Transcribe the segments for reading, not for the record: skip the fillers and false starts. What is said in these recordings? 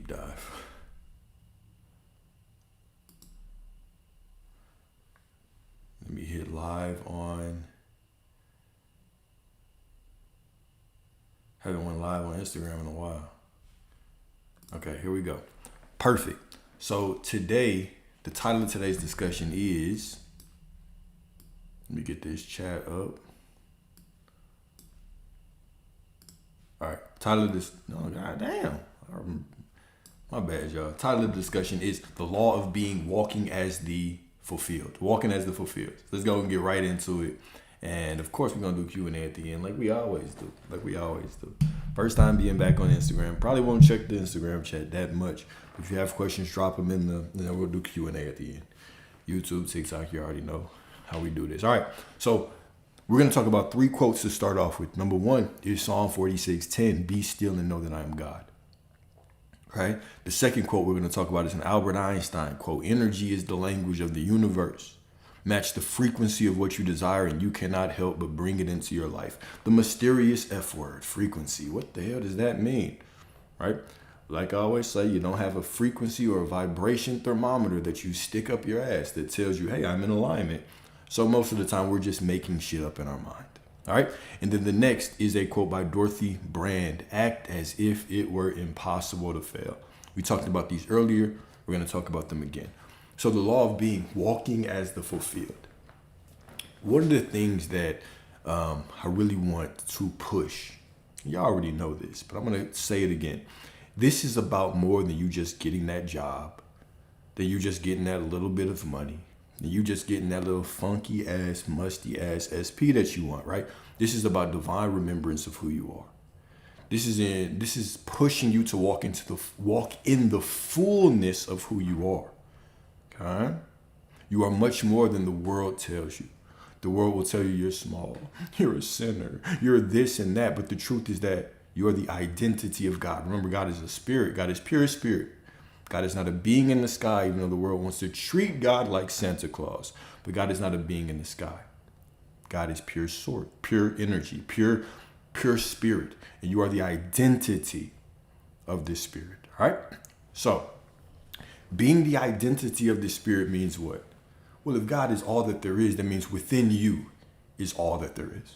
deep dive. Let me hit live on. Haven't went live on Instagram in a while. Okay, here we go. Perfect. So today, the title of today's discussion is, let me get this chat up. All right, title of this, oh god damn. My bad, y'all. Title of the discussion is the law of being walking as the fulfilled. Walking as the fulfilled. Let's go and get right into it. And of course, we're going to do Q&A at the end like we always do. First time being back on Instagram. Probably won't check the Instagram chat that much. If you have questions, drop them in then we'll do Q&A at the end. YouTube, TikTok, you already know how we do this. All right. So we're going to talk about 3 quotes to start off with. Number 1 is Psalm 46:10. Be still and know that I am God. Right? The second quote we're going to talk about is an Albert Einstein quote. Energy is the language of the universe. Match the frequency of what you desire and you cannot help but bring it into your life. The mysterious F word, frequency. What the hell does that mean? Right? Like I always say, you don't have a frequency or a vibration thermometer that you stick up your ass that tells you, hey, I'm in alignment. So most of the time we're just making shit up in our mind. All right. And then the next is a quote by Dorothy Brand. Act as if it were impossible to fail. We talked about these earlier. We're going to talk about them again. So the law of being, walking as the fulfilled. One of the things that I really want to push, y'all already know this, but I'm going to say it again. This is about more than you just getting that job, than you just getting that little bit of money, than you just getting that little funky ass, musty ass SP that you want, right? This is about divine remembrance of who you are. This is pushing you to walk in the fullness of who you are. Okay? You are much more than the world tells you. The world will tell you you're small, you're a sinner, you're this and that. But the truth is that you are the identity of God. Remember, God is a spirit. God is pure spirit. God is not a being in the sky, even though the world wants to treat God like Santa Claus. But God is not a being in the sky. God is pure source, pure energy, pure spirit. And you are the identity of this spirit. All right? So, being the identity of the spirit means what? Well, if God is all that there is, that means within you is all that there is.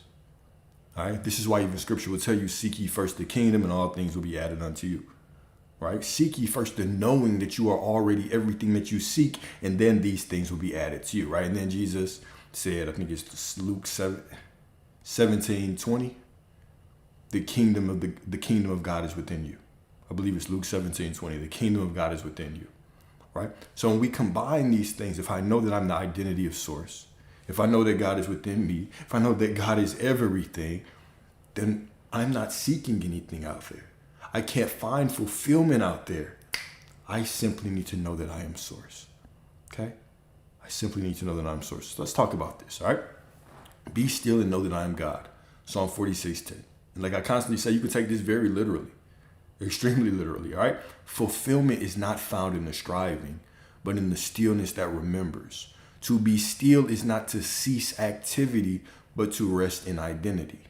All right? This is why even scripture will tell you, seek ye first the kingdom and all things will be added unto you. Right? Seek ye first the knowing that you are already everything that you seek, and then these things will be added to you. Right? And then Jesus said, I think it's Luke 17:20, the kingdom of God is within you. I believe it's Luke 17:20, the kingdom of God is within you. Right? So when we combine these things, if I know that I'm the identity of source, if I know that God is within me, if I know that God is everything, then I'm not seeking anything out there. I can't find fulfillment out there. I simply need to know that I am source. Okay? I simply need to know that I'm source. So let's talk about this, all right? Be still and know that I am God. Psalm 46:10. And like I constantly say, you can take this very literally. Extremely literally, all right? Fulfillment is not found in the striving, but in the stillness that remembers. To be still is not to cease activity, but to rest in identity.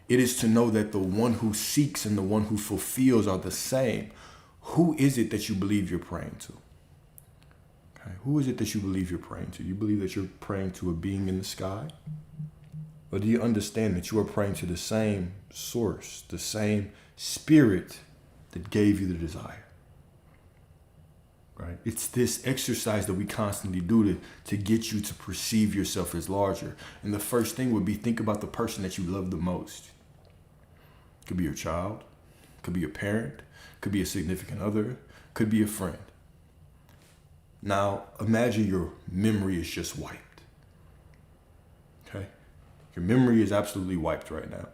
It is to know that the one who seeks and the one who fulfills are the same. Who is it that you believe you're praying to? Okay. Who is it that you believe you're praying to? You believe that you're praying to a being in the sky? Or do you understand that you are praying to the same source, the same spirit that gave you the desire? Right? It's this exercise that we constantly do to get you to perceive yourself as larger. And the first thing would be, think about the person that you love the most. Could be your child, could be your parent, could be a significant other, could be a friend. Now, imagine your memory is just wiped. Okay? Your memory is absolutely wiped right now.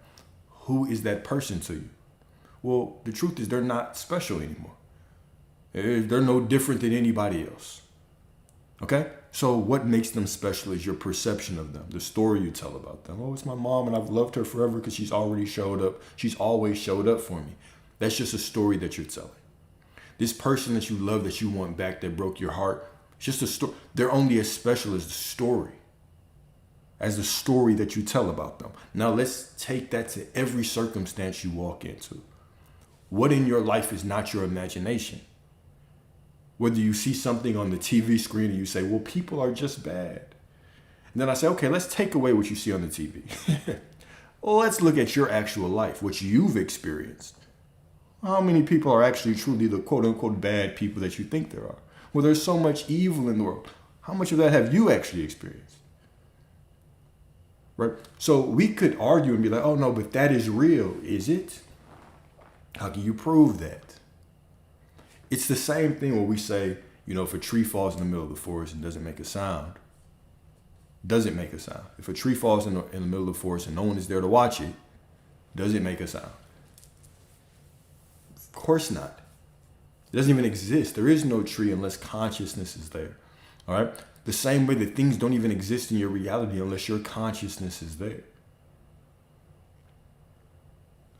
Who is that person to you? Well, the truth is they're not special anymore. They're no different than anybody else. Okay? So what makes them special is your perception of them, the story you tell about them. Oh, it's my mom and I've loved her forever because she's already showed up. She's always showed up for me. That's just a story that you're telling. This person that you love, that you want back, that broke your heart, it's just a story. They're only as special as the story that you tell about them. Now let's take that to every circumstance you walk into. What in your life is not your imagination? Whether you see something on the TV screen and you say, well, people are just bad. And then I say, okay, let's take away what you see on the TV. Well, let's look at your actual life, what you've experienced. How many people are actually truly the quote unquote bad people that you think there are? Well, there's so much evil in the world. How much of that have you actually experienced? Right? So we could argue and be like, oh no, but that is real. Is it? How can you prove that? It's the same thing when we say, if a tree falls in the middle of the forest and doesn't make a sound, does it make a sound? If a tree falls in the middle of the forest and no one is there to watch it, does it make a sound? Of course not. It doesn't even exist. There is no tree unless consciousness is there. All right? The same way that things don't even exist in your reality unless your consciousness is there.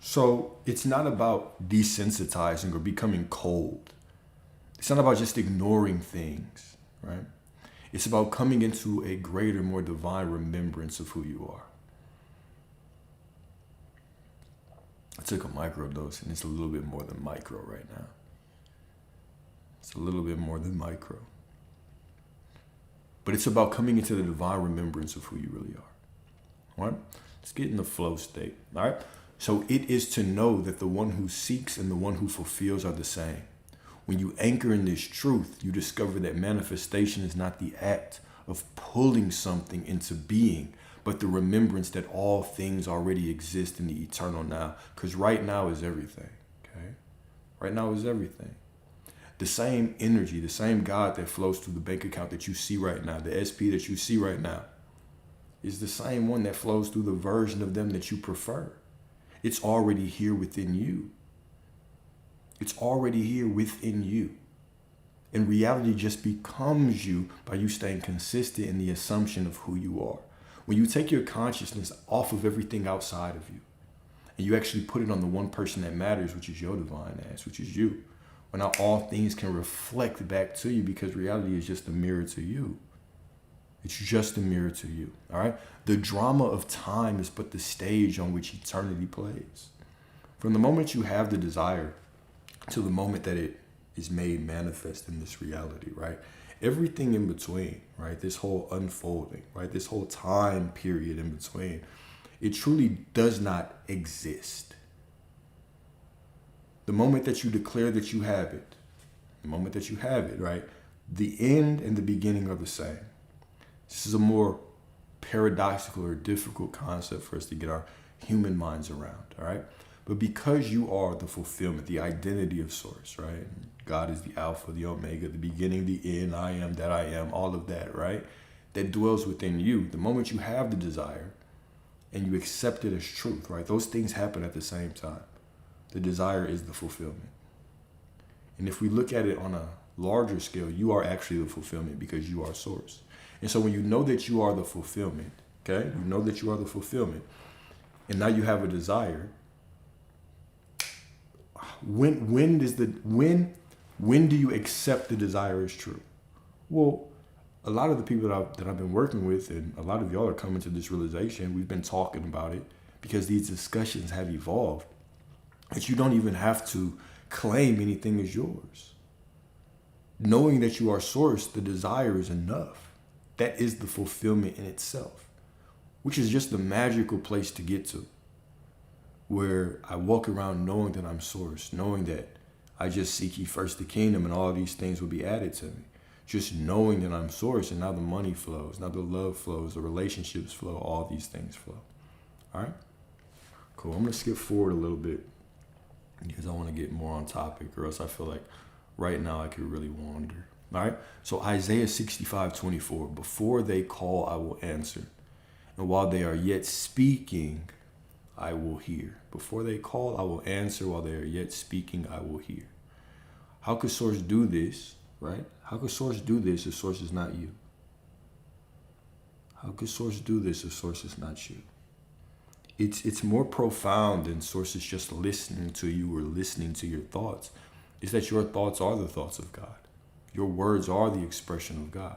So it's not about desensitizing or becoming cold. It's not about just ignoring things, right? It's about coming into a greater, more divine remembrance of who you are. I took a microdose and it's a little bit more than micro right now. It's a little bit more than micro. But it's about coming into the divine remembrance of who you really are. All right? Let's get in the flow state. All right? So it is to know that the one who seeks and the one who fulfills are the same. When you anchor in this truth, you discover that manifestation is not the act of pulling something into being, but the remembrance that all things already exist in the eternal now. Because right now is everything. Okay? Right now is everything. The same energy, the same God that flows through the bank account that you see right now, the SP that you see right now, is the same one that flows through the version of them that you prefer. It's already here within you. It's already here within you. And reality just becomes you by you staying consistent in the assumption of who you are. When you take your consciousness off of everything outside of you, and you actually put it on the one person that matters, which is your divine ass, which is you. Well, now all things can reflect back to you because reality is just a mirror to you. It's just a mirror to you, all right? The drama of time is but the stage on which eternity plays. From the moment you have the desire to the moment that it is made manifest in this reality, right? Everything in between, right? This whole unfolding, right? This whole time period in between, it truly does not exist. The moment that you declare that you have it, the moment that you have it, right? The end and the beginning are the same. This is a more paradoxical or difficult concept for us to get our human minds around, all right? But because you are the fulfillment, the identity of Source, right? God is the Alpha, the Omega, the beginning, the end, I am that I am, all of that, right? That dwells within you. The moment you have the desire and you accept it as truth, right? Those things happen at the same time. The desire is the fulfillment. And if we look at it on a larger scale, you are actually the fulfillment because you are Source. And so when you know that you are the fulfillment, okay? You know that you are the fulfillment, and now you have a desire. When do you accept the desire is true? Well, a lot of the people that I've been working with, and a lot of y'all are coming to this realization, we've been talking about it because these discussions have evolved, that you don't even have to claim anything as yours. Knowing that you are Source, the desire is enough. That is the fulfillment in itself, which is just the magical place to get to, where I walk around knowing that I'm Source, knowing that I just seek ye first the kingdom and all these things will be added to me. Just knowing that I'm Source, and now the money flows, now the love flows, the relationships flow, all these things flow. All right? Cool. I'm going to skip forward a little bit because I want to get more on topic, or else I feel like right now I could really wander. All right? So Isaiah 65:24, before they call, I will answer. And while they are yet speaking, I will hear. Before they call, I will answer. While they are yet speaking, I will hear. How could Source do this, right? How could Source do this if Source is not you? How could Source do this if Source is not you? It's more profound than Source is just listening to you or listening to your thoughts. It's that your thoughts are the thoughts of God. Your words are the expression of God.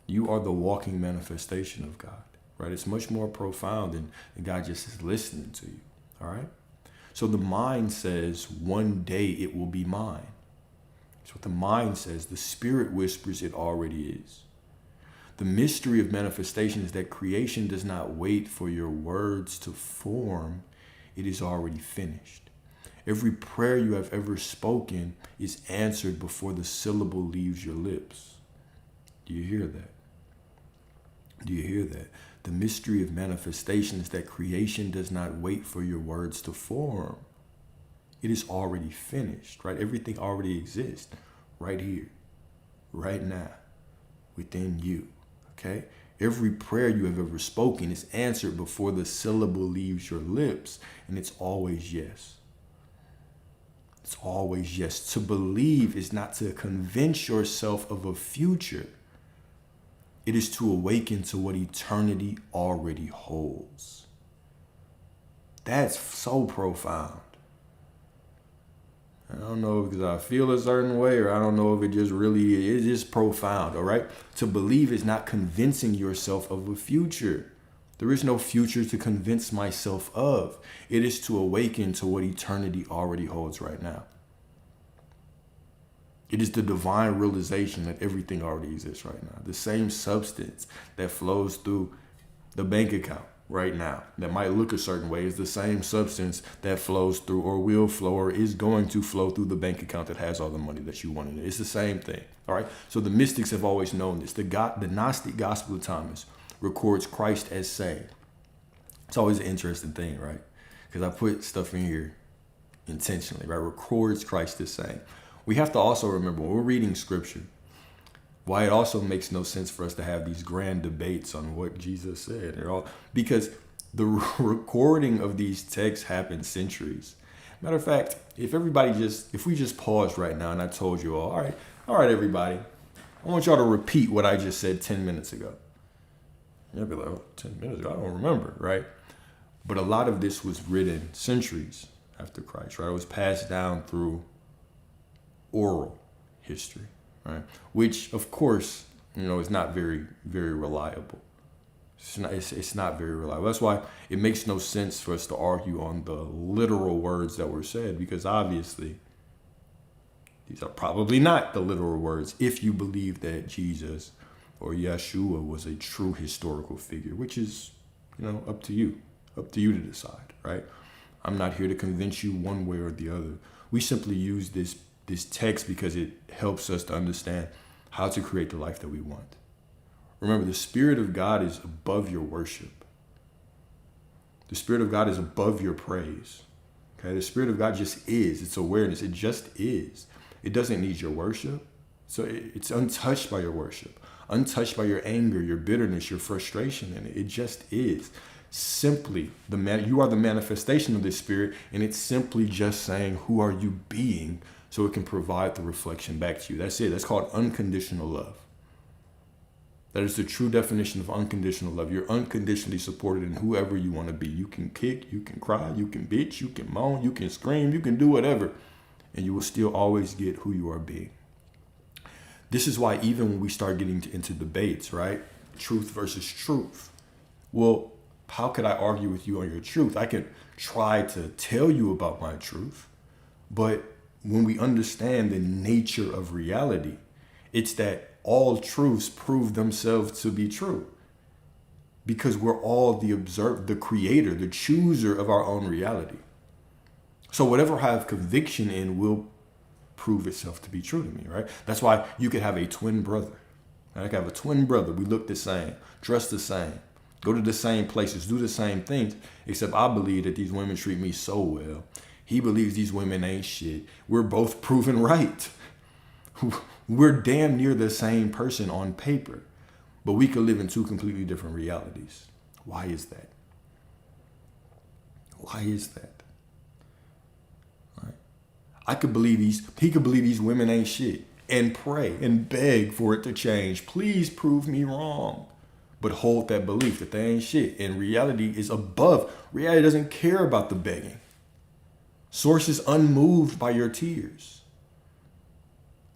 You are the walking manifestation of God, right? It's much more profound than God just is listening to you, all right? So the mind says, one day it will be mine. That's what the mind says. The spirit whispers it already is. The mystery of manifestation is that creation does not wait for your words to form. It is already finished. Every prayer you have ever spoken is answered before the syllable leaves your lips. Do you hear that? Do you hear that? The mystery of manifestation is that creation does not wait for your words to form. It is already finished, right? Everything already exists right here, right now, within you, okay? Every prayer you have ever spoken is answered before the syllable leaves your lips, and it's always yes. It's always yes. To believe is not to convince yourself of a future. It is to awaken to what eternity already holds. That's so profound. I don't know because I feel a certain way, or I don't know if it just really is just profound, all right? To believe is not convincing yourself of a future. There is no future to convince myself of. It is to awaken to what eternity already holds right now. It is the divine realization that everything already exists right now. The same substance that flows through the bank account right now that might look a certain way is the same substance that flows through or will flow or is going to flow through the bank account that has all the money that you want in it. It's the same thing. All right. So the mystics have always known this. The Gnostic Gospel of Thomas records Christ as saying. It's always an interesting thing, right? Because I put stuff in here intentionally, right? Records Christ as saying. We have to also remember when we're reading scripture, why it also makes no sense for us to have these grand debates on what Jesus said. Because the recording of these texts happened centuries. Matter of fact, if we just paused right now and I told you all right, everybody, I want y'all to repeat what I just said 10 minutes ago. You'll be like, 10 minutes ago? I don't remember, right? But a lot of this was written centuries after Christ, right? It was passed down through oral history, right? Which, of course, is not very, very reliable. It's not very reliable. That's why it makes no sense for us to argue on the literal words that were said, because obviously these are probably not the literal words if you believe that Jesus or Yeshua was a true historical figure, which is, up to you to decide, right? I'm not here to convince you one way or the other. We simply use this text because it helps us to understand how to create the life that we want. Remember, the Spirit of God is above your worship. The Spirit of God is above your praise. Okay, the Spirit of God just is. It's awareness. It just is. It doesn't need your worship. So it's untouched by your worship, untouched by your anger, your bitterness, your frustration in it. It just is. Simply, you are the manifestation of this Spirit, and it's simply just saying, who are you being? So it can provide the reflection back to you. That's it. That's called unconditional love. That is the true definition of unconditional love. You're unconditionally supported in whoever you want to be. You can kick, you can cry, you can bitch, you can moan, you can scream, you can do whatever, and you will still always get who you are being. This is why even when we start getting into debates, right? Truth versus truth. Well, how could I argue with you on your truth? I could try to tell you about my truth, but when we understand the nature of reality, it's that all truths prove themselves to be true because we're all the creator, the chooser of our own reality. So whatever I have conviction in will prove itself to be true to me, right? That's why you could have a twin brother. I could have a twin brother. We look the same, dress the same, go to the same places, do the same things, except I believe that these women treat me so well. He believes these women ain't shit. We're both proven right. We're damn near the same person on paper, but we could live in two completely different realities. Why is that? Why is that? Right? He could believe these women ain't shit and pray and beg for it to change. Please prove me wrong. But hold that belief that they ain't shit. And reality is above. Reality doesn't care about the begging. Source is unmoved by your tears,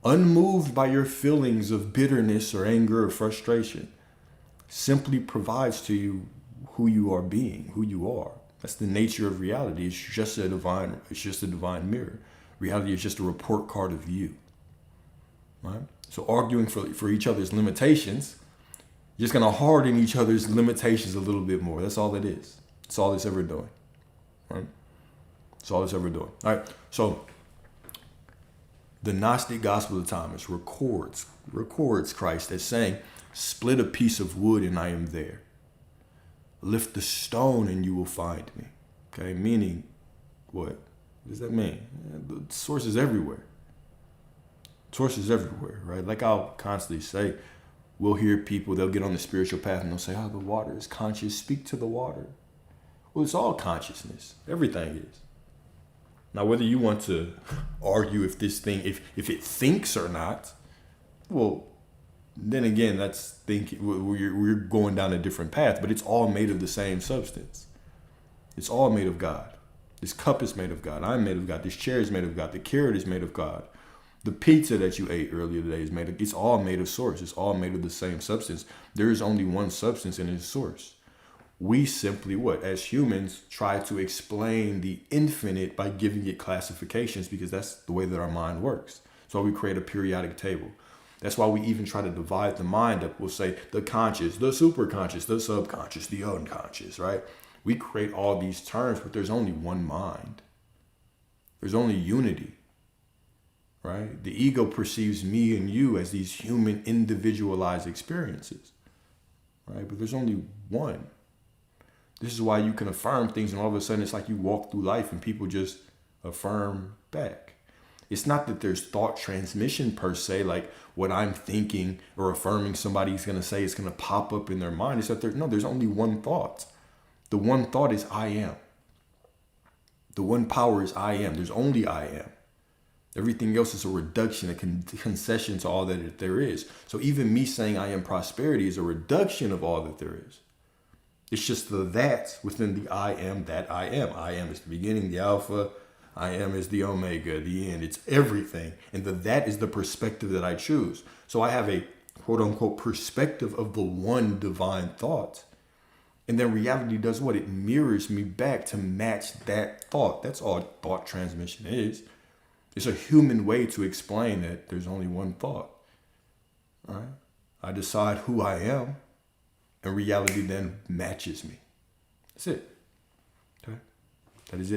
unmoved by your feelings of bitterness or anger or frustration, simply provides to you who you are being, who you are. That's the nature of reality. It's just a divine mirror. Reality is just a report card of you. Right? So arguing for each other's limitations, you're just gonna harden each other's limitations a little bit more. That's all it is. That's all it's ever doing. Right? That's all it's ever doing. All right. So the Gnostic Gospel of Thomas records Christ as saying, "Split a piece of wood and I am there. Lift the stone and you will find me." Okay, meaning what? What does that mean? The source is everywhere. Source is everywhere, right? Like I'll constantly say, we'll hear people, they'll get on the spiritual path and they'll say, "Oh, the water is conscious. Speak to the water." Well, it's all consciousness. Everything is. Now, whether you want to argue if this thing, if it thinks or not, well, then again, that's thinking. We're going down a different path, but it's all made of the same substance. It's all made of God. This cup is made of God. I'm made of God. This chair is made of God. The carrot is made of God. The pizza that you ate earlier today is made of. It's all made of source. It's all made of the same substance. There is only one substance in its source. We simply, as humans, try to explain the infinite by giving it classifications because that's the way that our mind works. So we create a periodic table. That's why we even try to divide the mind up. We'll say the conscious, the superconscious, the subconscious, the unconscious, right? We create all these terms, but there's only one mind. There's only unity, right? The ego perceives me and you as these human individualized experiences, right? But there's only one. This is why you can affirm things and all of a sudden it's like you walk through life and people just affirm back. It's not that there's thought transmission per se, like what I'm thinking or affirming somebody's going to say is going to pop up in their mind. It's that there's only one thought. The one thought is I am. The one power is I am. There's only I am. Everything else is a reduction, a concession to all that there is. So even me saying I am prosperity is a reduction of all that there is. It's just the that within the I am that I am. I am is the beginning, the alpha. I am is the omega, the end. It's everything. And that is the perspective that I choose. So I have a quote unquote perspective of the one divine thought. And then reality does what? It mirrors me back to match that thought. That's all thought transmission is. It's a human way to explain that there's only one thought. All right? I decide who I am. And reality then matches me. That's it. Okay? That is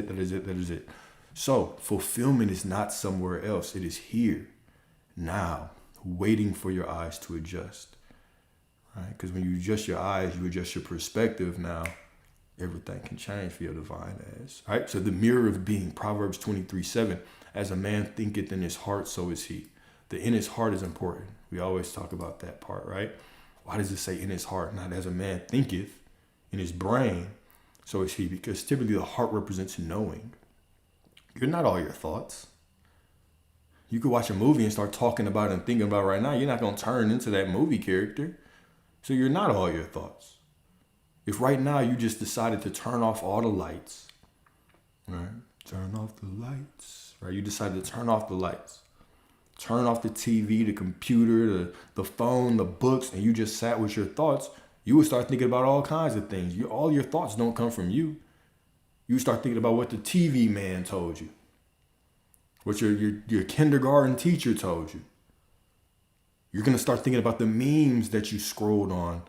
it. So fulfillment is not somewhere else. It is here, now, waiting for your eyes to adjust. Right? Because when you adjust your eyes, you adjust your perspective. Now, everything can change for your divine ass. All right? So the mirror of being, Proverbs 23:7, as a man thinketh in his heart, so is he. The in his heart is important. We always talk about that part, right? Why does it say in his heart? Not as a man thinketh in his brain, so is he. Because typically the heart represents knowing. You're not all your thoughts. You could watch a movie and start talking about it and thinking about it right now. You're not going to turn into that movie character. So you're not all your thoughts. If right now you just decided to turn off all the lights, right? Turn off the lights, right? You decided to turn off the lights. Turn off the TV, the computer, the phone, the books, and you just sat with your thoughts, you would start thinking about all kinds of things. All your thoughts don't come from you. You start thinking about what the TV man told you, what your kindergarten teacher told you. You're going to start thinking about the memes that you scrolled on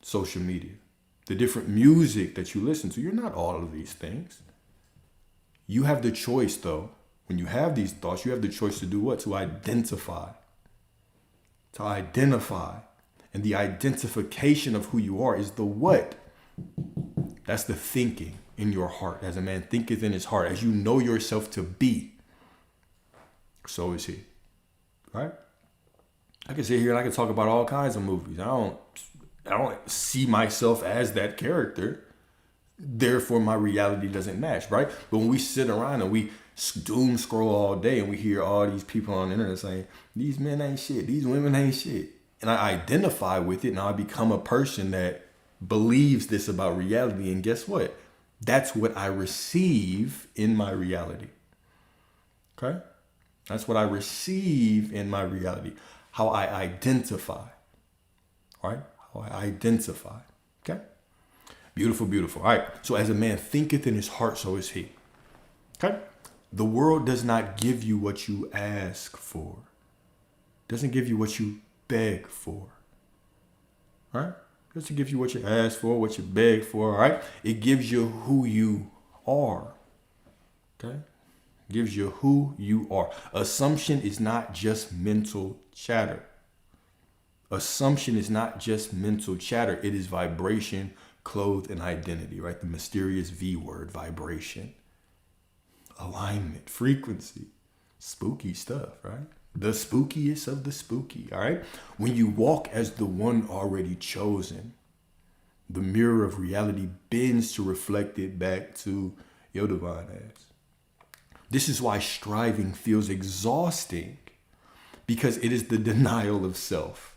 social media, the different music that you listen to. You're not all of these things. You have the choice, though. When you have these thoughts, you have the choice to do what? To identify. To identify. And the identification of who you are is the what? That's the thinking in your heart. As a man thinketh in his heart, as you know yourself to be, so is he. Right? I can sit here and I can talk about all kinds of movies. I don't see myself as that character. Therefore, my reality doesn't match, right? But when we sit around and we doom scroll all day and we hear all these people on the internet saying, these men ain't shit, these women ain't shit. And I identify with it and I become a person that believes this about reality. And guess what? That's what I receive in my reality. Okay? That's what I receive in my reality. How I identify. All right? How I identify. Okay? Beautiful, beautiful. All right. So as a man thinketh in his heart, so is he. Okay. The world does not give you what you ask for. Doesn't give you what you beg for. All right. Doesn't give you what you ask for, what you beg for. All right. It gives you who you are. Okay. It gives you who you are. Assumption is not just mental chatter. Assumption is not just mental chatter. It is vibration, clothed in identity, right? The mysterious V word, vibration, alignment, frequency, spooky stuff, right? The spookiest of the spooky, all right? When you walk as the one already chosen, the mirror of reality bends to reflect it back to your divine ass. This is why striving feels exhausting, because it is the denial of self.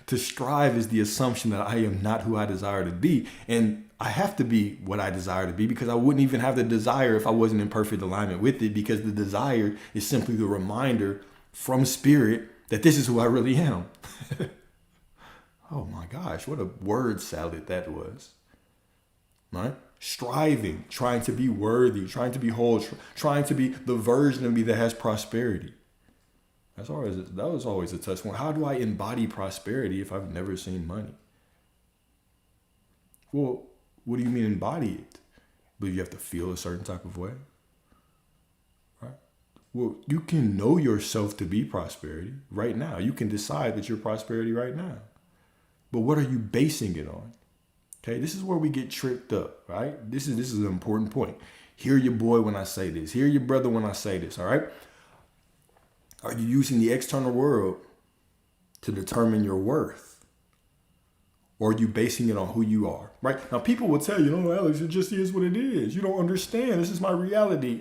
To strive is the assumption that I am not who I desire to be. And I have to be what I desire to be, because I wouldn't even have the desire if I wasn't in perfect alignment with it, because the desire is simply the reminder from spirit that this is who I really am. Oh my gosh, what a word salad that was. Right? Striving, trying to be worthy, trying to be whole, trying to be the version of me that has prosperity. That was always a touch point. How do I embody prosperity if I've never seen money? Well, what do you mean embody it? Believe you have to feel a certain type of way? Right? Well, you can know yourself to be prosperity right now. You can decide that you're prosperity right now. But what are you basing it on? Okay, this is where we get tricked up, right? This is an important point. Hear your boy when I say this. Hear your brother when I say this, all right? Are you using the external world to determine your worth? Or are you basing it on who you are? Right? Now, people will tell you, no, Alex, it just is what it is. You don't understand. This is my reality.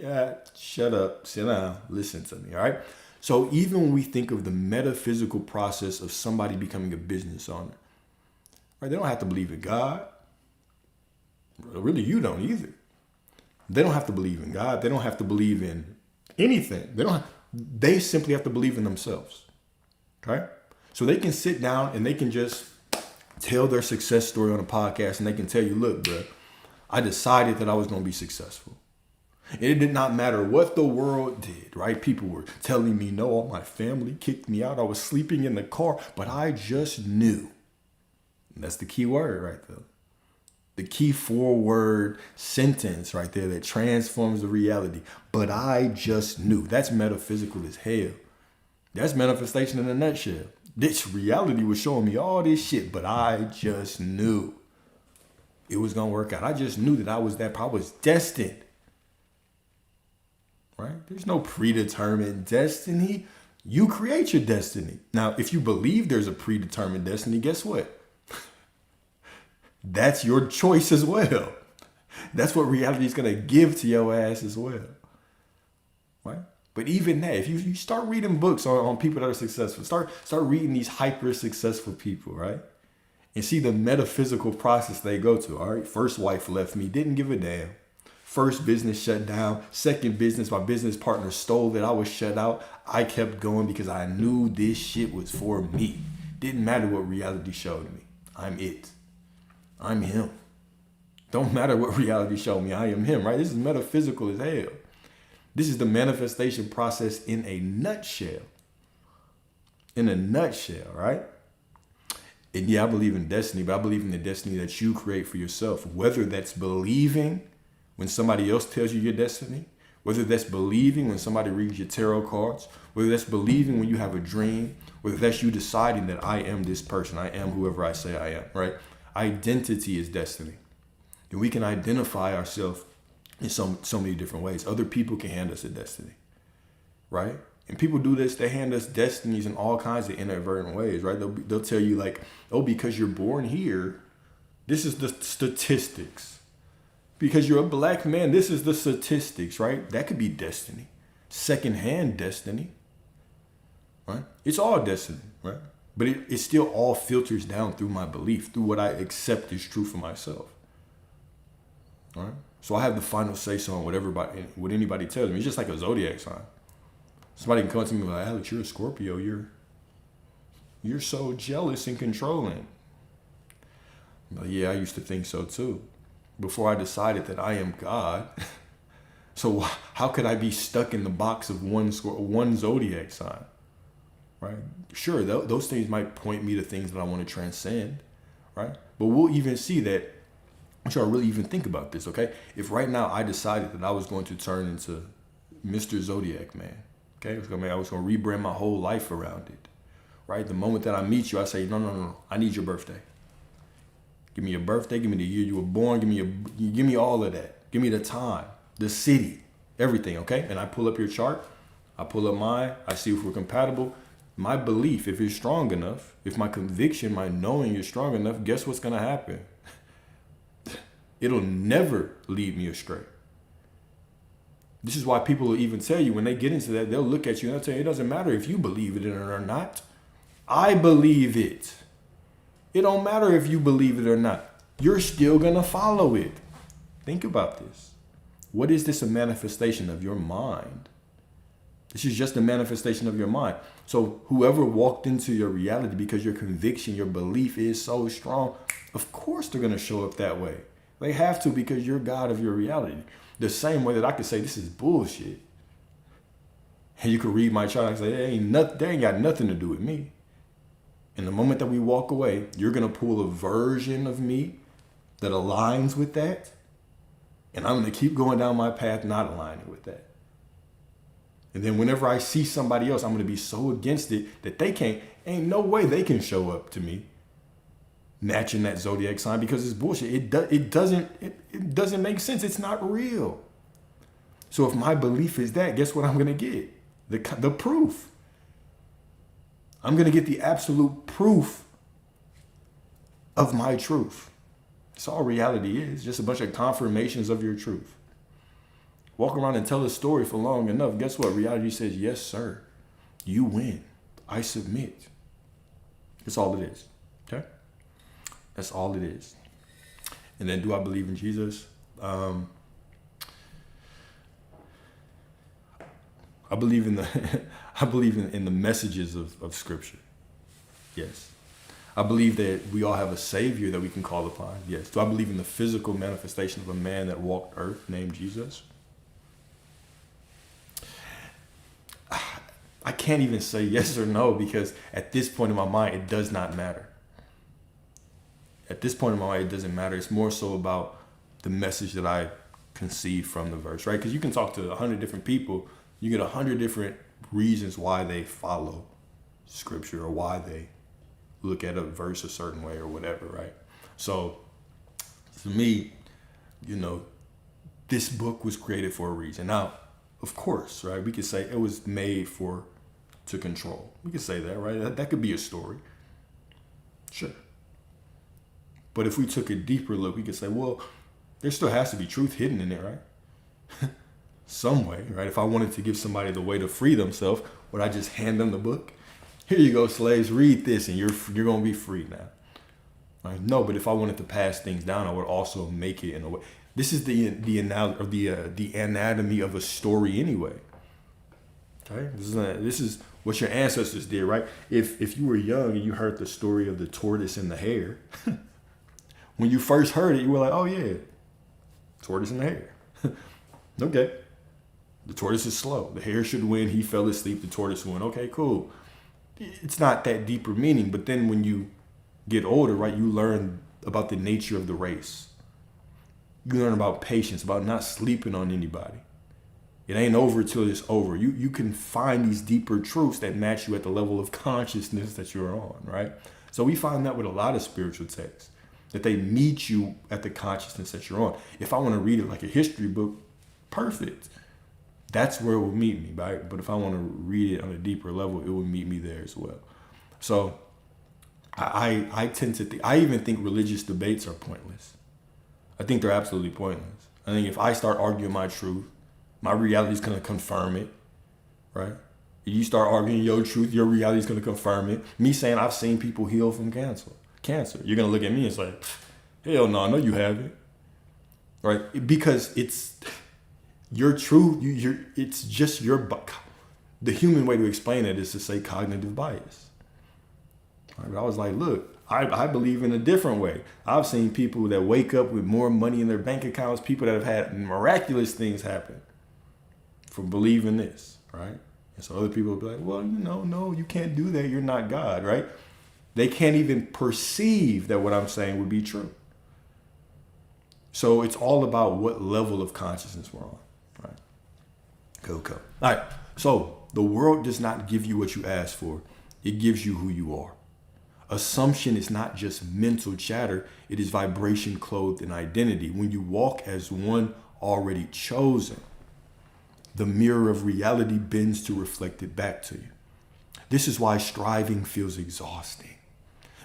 Shut up. Sit down. Listen to me. All right? So even when we think of the metaphysical process of somebody becoming a business owner, right? They don't have to believe in God. Really, you don't either. They don't have to believe in God. They don't have to believe in anything. They simply have to believe in themselves. Okay? So they can sit down and they can just tell their success story on a podcast, and they can tell you, look, bro, I decided that I was going to be successful. It did not matter what the world did, right? People were telling me no, all my family kicked me out. I was sleeping in the car, but I just knew. And that's the key word right there. The key 4-word sentence right there that transforms the reality. But I just knew. That's metaphysical as hell. That's manifestation in a nutshell. This reality was showing me all this shit, but I just knew it was going to work out. I just knew that I was destined. Right? There's no predetermined destiny. You create your destiny. Now, if you believe there's a predetermined destiny, guess what? That's your choice as well. That's what reality is going to give to your ass as well. Right? But even that, if you start reading books on people that are successful, start reading these hyper successful people, right? And see the metaphysical process they go to. All right. First wife left me, didn't give a damn. First business shut down. Second business, my business partner stole it. I was shut out. I kept going because I knew this shit was for me. Didn't matter what reality showed me. I'm it. I'm him. Don't matter what reality showed me. I am him, right? This is metaphysical as hell. This is the manifestation process in a nutshell. In a nutshell, right? And yeah, I believe in destiny, but I believe in the destiny that you create for yourself. Whether that's believing when somebody else tells you your destiny, whether that's believing when somebody reads your tarot cards, whether that's believing when you have a dream, whether that's you deciding that I am this person, I am whoever I say I am, right? Identity is destiny. And we can identify ourselves in so many different ways. Other people can hand us a destiny, right? And people do this, they hand us destinies in all kinds of inadvertent ways, right? They'll tell you like, oh, because you're born here, this is the statistics. Because you're a black man, this is the statistics, right? That could be destiny. Secondhand destiny, right? It's all destiny, right? But it still all filters down through my belief, through what I accept is true for myself. All right? So I have the final say so on what anybody tells me. It's just like a zodiac sign. Somebody can come to me like, Alex, you're a Scorpio. You're so jealous and controlling. But yeah, I used to think so too. Before I decided that I am God. So how could I be stuck in the box of one zodiac sign? Right? Sure, those things might point me to things that I want to transcend, right? But we'll even see that. I'm sure I really even think about this, okay? If right now I decided that I was going to turn into Mr. Zodiac Man, okay? I was going to rebrand my whole life around it, right? The moment that I meet you, I say, no, I need your birthday. Give me your birthday, give me the year you were born, give me all of that. Give me the time, the city, everything, okay? And I pull up your chart, I pull up mine, I see if we're compatible. My belief, if it's strong enough, if my conviction, my knowing is strong enough, guess what's gonna happen? It'll never lead me astray. This is why people will even tell you when they get into that, they'll look at you and they'll tell you, it doesn't matter if you believe it or not. I believe it. It don't matter if you believe it or not. You're still gonna follow it. Think about this. What is this a manifestation of your mind? This is just a manifestation of your mind. So whoever walked into your reality because your conviction, your belief is so strong, of course they're gonna show up that way. They have to because you're God of your reality. The same way that I could say this is bullshit. And you could read my chart and say, they ain't got nothing to do with me. And the moment that we walk away, you're going to pull a version of me that aligns with that. And I'm going to keep going down my path not aligning with that. And then whenever I see somebody else, I'm going to be so against it that ain't no way they can show up to me matching that zodiac sign because it's bullshit. It doesn't make sense. It's not real. So if my belief is that, guess what I'm going to get? The proof. I'm going to get the absolute proof of my truth. That's all reality is. Just a bunch of confirmations of your truth. Walk around and tell a story for long enough. Guess what? Reality says, yes, sir. You win. I submit. That's all it is. Okay? That's all it is. And then do I believe in Jesus? I believe in the messages of Scripture. Yes. I believe that we all have a Savior that we can call upon. Yes. Do I believe in the physical manifestation of a man that walked earth named Jesus? I can't even say yes or no because at this point in my mind, it does not matter. At this point in my mind, it doesn't matter. It's more so about the message that I conceive from the verse, right? Because you can talk to 100 different people. You get 100 different reasons why they follow Scripture or why they look at a verse a certain way or whatever, right? So to me, this book was created for a reason. Now, of course, right, we could say it was made to control. We could say that, right? That could be a story. Sure. But if we took a deeper look, we could say, well, there still has to be truth hidden in it, right? Some way, right? If I wanted to give somebody the way to free themselves, would I just hand them the book? Here you go, slaves, read this and you're going to be free now. Right? No, but if I wanted to pass things down, I would also make it in a way. This is the anatomy of a story anyway. Okay? This is what your ancestors did, right? If you were young and you heard the story of the tortoise and the hare, when you first heard it, you were like, oh yeah, tortoise and the hare. Okay. The tortoise is slow. The hare should win. He fell asleep. The tortoise won. Okay, cool. It's not that deeper meaning. But then when you get older, right, you learn about the nature of the race. You learn about patience, about not sleeping on anybody. It ain't over till it's over. You can find these deeper truths that match you at the level of consciousness that you're on, right? So we find that with a lot of spiritual texts, that they meet you at the consciousness that you're on. If I want to read it like a history book, perfect. That's where it will meet me, right? But if I want to read it on a deeper level, it will meet me there as well. So I tend to think, I even think religious debates are pointless. I think they're absolutely pointless. I think if I start arguing my truth, my reality is going to confirm it, right? If you start arguing your truth, your reality is going to confirm it. Me saying I've seen people heal from cancer, you're going to look at me and say, hell no, you haven't, right? Because it's your truth. It's just the human way to explain it is to say cognitive bias. Right? But I was like, look, I believe in a different way. I've seen people that wake up with more money in their bank accounts, people that have had miraculous things happen from believing this, right? And so other people will be like, well, no, you can't do that. You're not God, right? They can't even perceive that what I'm saying would be true. So it's all about what level of consciousness we're on, right? Cool. All right. So the world does not give you what you ask for. It gives you who you are. Assumption is not just mental chatter. It is vibration clothed in identity. When you walk as one already chosen, the mirror of reality bends to reflect it back to you. This is why striving feels exhausting,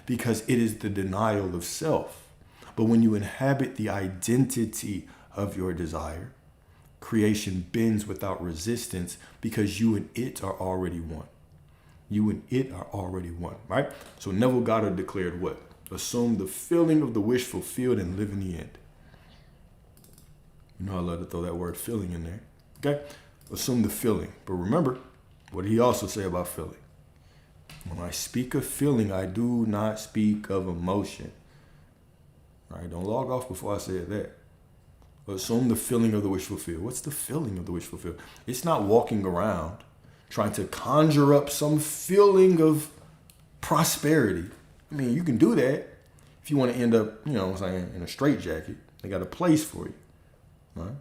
because it is the denial of self. But when you inhabit the identity of your desire, creation bends without resistance, because you and it are already one. You and it are already one, right? So Neville Goddard declared what? Assume the feeling of the wish fulfilled and live in the end. You know I love to throw that word feeling in there, okay? Assume the feeling. But remember, what did he also say about feeling? When I speak of feeling, I do not speak of emotion. All right, don't log off before I say that. Assume the feeling of the wish fulfilled. What's the feeling of the wish fulfilled? It's not walking around trying to conjure up some feeling of prosperity. I mean, you can do that if you want to end up, in a straitjacket. They got a place for you, right?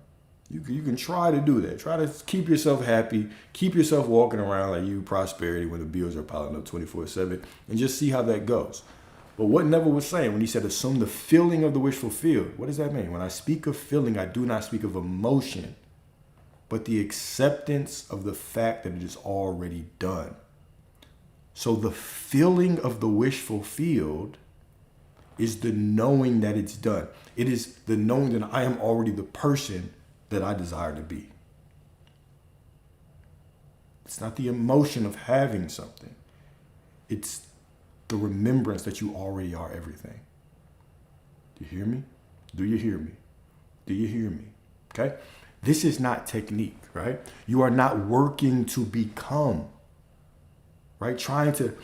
You can try to do that. Try to keep yourself happy. Keep yourself walking around like you prosperity when the bills are piling up 24/7, and just see how that goes. But what Neville was saying when he said, assume the feeling of the wish fulfilled, what does that mean? When I speak of feeling, I do not speak of emotion, but the acceptance of the fact that it is already done. So the feeling of the wish fulfilled is the knowing that it's done. It is the knowing that I am already the person that I desire to be. It's not the emotion of having something. It's the remembrance that you already are everything. Do you hear me? Do you hear me? Do you hear me? Okay? This is not technique, right? You are not working to become, right? Trying to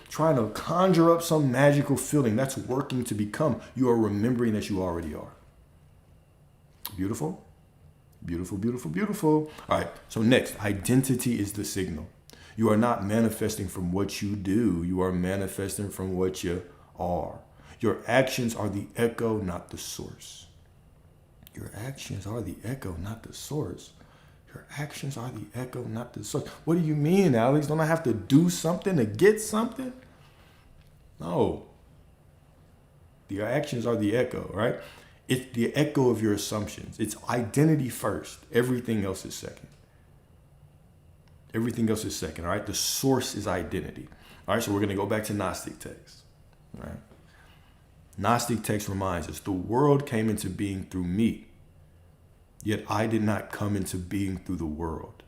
conjure up some magical feeling. That's working to become. You are remembering that you already are. Beautiful? Beautiful, beautiful, beautiful. All right, so next, identity is the signal. You are not manifesting from what you do. You are manifesting from what you are. Your actions are the echo, not the source. Your actions are the echo, not the source. Your actions are the echo, not the source. What do you mean, Alex? Don't I have to do something to get something? No. Your actions are the echo, right? It's the echo of your assumptions. It's identity first. Everything else is second. Everything else is second, all right? The source is identity. All right, so we're going to go back to Gnostic text, all right? Gnostic text reminds us, the world came into being through me, yet I did not come into being through the world,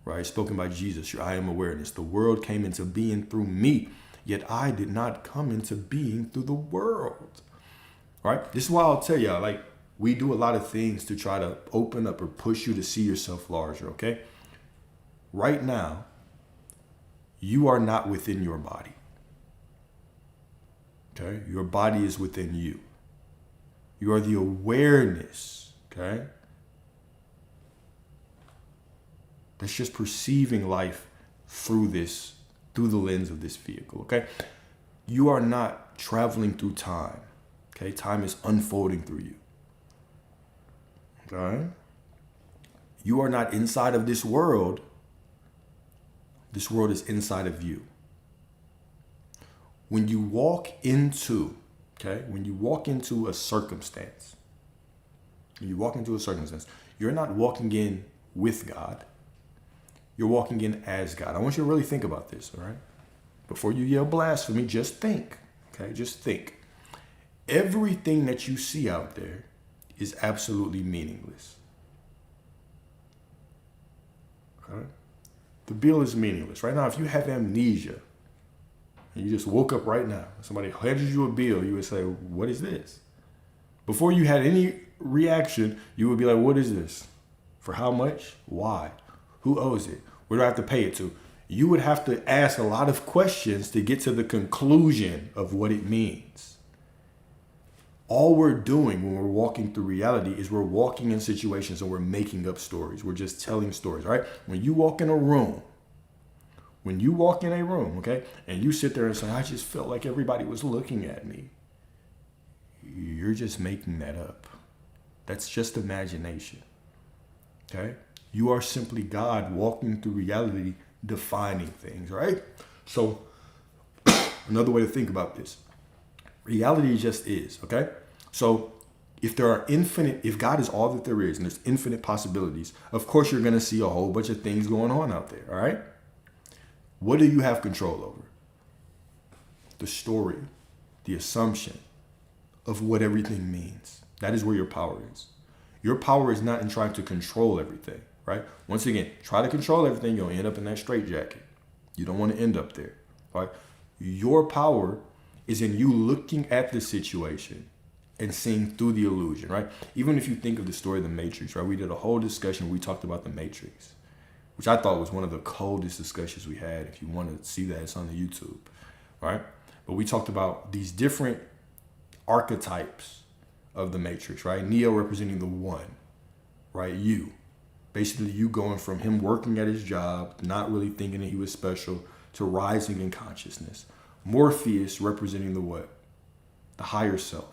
right? Spoken by Jesus, your I am awareness. The world came into being through me, yet I did not come into being through the world, all right? This is why I'll tell y'all, like, we do a lot of things to try to open up or push you to see yourself larger, okay? Right now, you are not within your body. Okay? Your body is within you. You are the awareness, okay? That's just perceiving life through the lens of this vehicle, okay? You are not traveling through time, okay? Time is unfolding through you, okay? You are not inside of this world. This world is inside of you. When you walk into a circumstance, you're not walking in with God. You're walking in as God. I want you to really think about this, all right? Before you yell blasphemy, just think, okay? Just think. Everything that you see out there is absolutely meaningless, okay? The bill is meaningless. Right now, if you have amnesia, and you just woke up right now, somebody handed you a bill, you would say, what is this? Before you had any reaction, you would be like, what is this? For how much? Why? Who owes it? Where do I have to pay it to? You would have to ask a lot of questions to get to the conclusion of what it means. All we're doing when we're walking through reality is we're walking in situations and we're making up stories. We're just telling stories, right? When you walk in a room, okay, and you sit there and say, I just felt like everybody was looking at me. You're just making that up. That's just imagination, okay? You are simply God walking through reality, defining things, right? So another way to think about this, reality just is, okay? So if God is all that there is, and there's infinite possibilities, of course you're going to see a whole bunch of things going on out there, all right? What do you have control over? The story, the assumption of what everything means. That is where your power is. Your power is not in trying to control everything, right? Once again, try to control everything, you'll end up in that straitjacket. You don't want to end up there, right? Your power is in you looking at the situation and seeing through the illusion, right? Even if you think of the story of the Matrix, right? We did a whole discussion. We talked about the Matrix, which I thought was one of the coldest discussions we had. If you want to see that, it's on the YouTube, right? But we talked about these different archetypes of the Matrix, right? Neo representing the one, right? You. Basically, you going from him working at his job, not really thinking that he was special, to rising in consciousness. Morpheus representing the what? The higher self.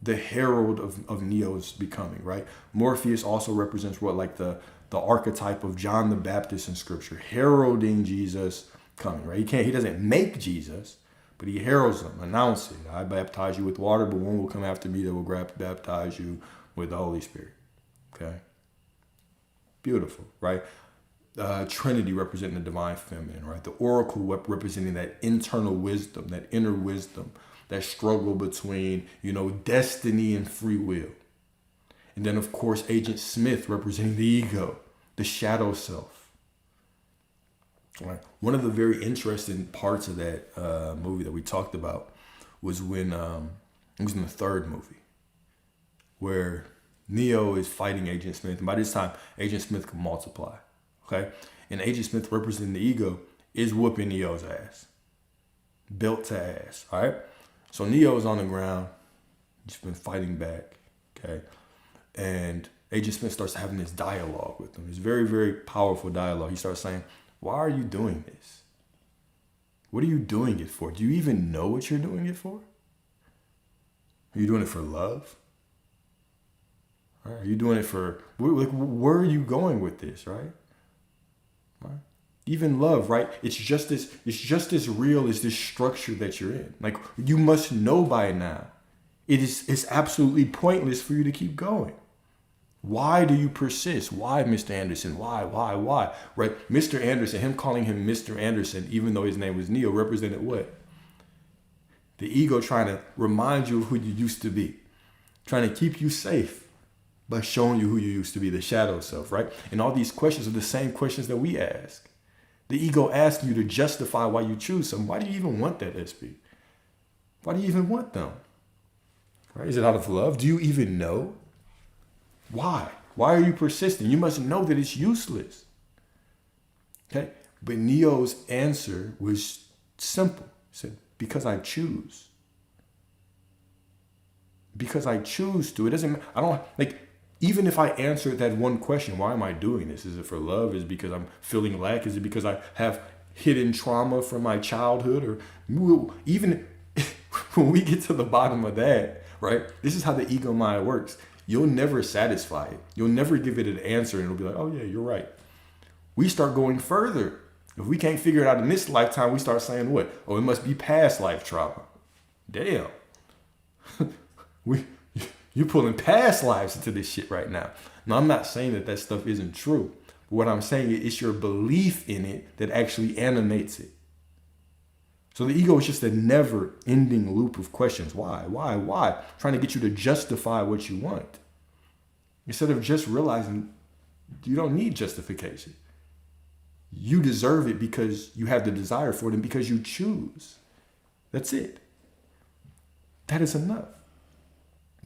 The herald of Neo's becoming, right? Morpheus also represents what? Like the archetype of John the Baptist in scripture, heralding Jesus coming, right? He doesn't make Jesus, but he heralds him, announces it. I baptize you with water, but one will come after me that will baptize you with the Holy Spirit. Okay? Beautiful, right? Trinity representing the divine feminine, right? The oracle representing that internal wisdom, that inner wisdom, that struggle between, destiny and free will. And then, of course, Agent Smith representing the ego, the shadow self. Right. One of the very interesting parts of that movie that we talked about was when it was in the third movie, where Neo is fighting Agent Smith, and by this time, Agent Smith can multiply. Okay, and Agent Smith representing the ego is whooping Neo's ass, belt to ass. All right, so Neo's on the ground, he's been fighting back. Okay, and Agent Smith starts having this dialogue with him. It's very, very powerful dialogue. He starts saying, "Why are you doing this? What are you doing it for? Do you even know what you're doing it for? Are you doing it for love? Are you doing it for, where are you going with this, right? Right? Even love, right? It's just as real as this structure that you're in. Like, you must know by now. It's absolutely pointless for you to keep going. Why do you persist? Why, Mr. Anderson? Why? Right? Mr. Anderson, him calling him Mr. Anderson, even though his name was Neo, represented what? The ego trying to remind you of who you used to be. Trying to keep you safe by showing you who you used to be, the shadow self, right? And all these questions are the same questions that we ask. The ego asks you to justify why you choose something. Why do you even want that, SP? Why do you even want them? Right? Is it out of love? Do you even know? Why? Why are you persisting? You must know that it's useless. Okay? But Neo's answer was simple. He said, because I choose. Because I choose to. It doesn't, even if I answer that one question, why am I doing this? Is it for love? Is it because I'm feeling lack? Is it because I have hidden trauma from my childhood? Or even when we get to the bottom of that, right? This is how the ego mind works. You'll never satisfy it. You'll never give it an answer and it'll be like, oh yeah, you're right. We start going further. If we can't figure it out in this lifetime, we start saying what? Oh, it must be past life trauma. Damn. You're pulling past lives into this shit right now. Now, I'm not saying that stuff isn't true. But what I'm saying is it's your belief in it that actually animates it. So the ego is just a never-ending loop of questions. Why? Trying to get you to justify what you want. Instead of just realizing you don't need justification. You deserve it because you have the desire for it and because you choose. That's it. That is enough.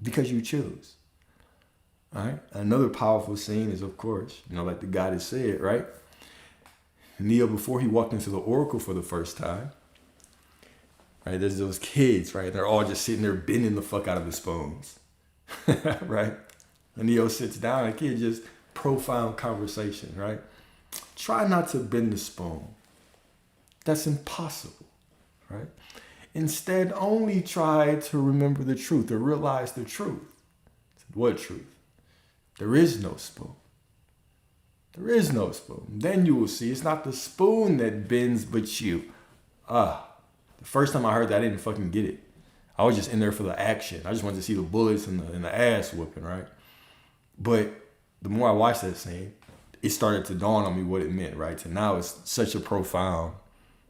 Because you choose. All right. Another powerful scene is, of course, like the goddess said, right? Neo, before he walked into the oracle for the first time, right? There's those kids, right? They're all just sitting there bending the fuck out of the spoons, right? And Neo sits down, and the kid just profound conversation, right? Try not to bend the spoon. That's impossible, right? Instead, only try to remember the truth or realize the truth. What truth? There is no spoon. There is no spoon. Then you will see it's not the spoon that bends, but you. The first time I heard that, I didn't fucking get it. I was just in there for the action. I just wanted to see the bullets and the ass whooping, right? But the more I watched that scene, it started to dawn on me what it meant, right? So now it's such a profound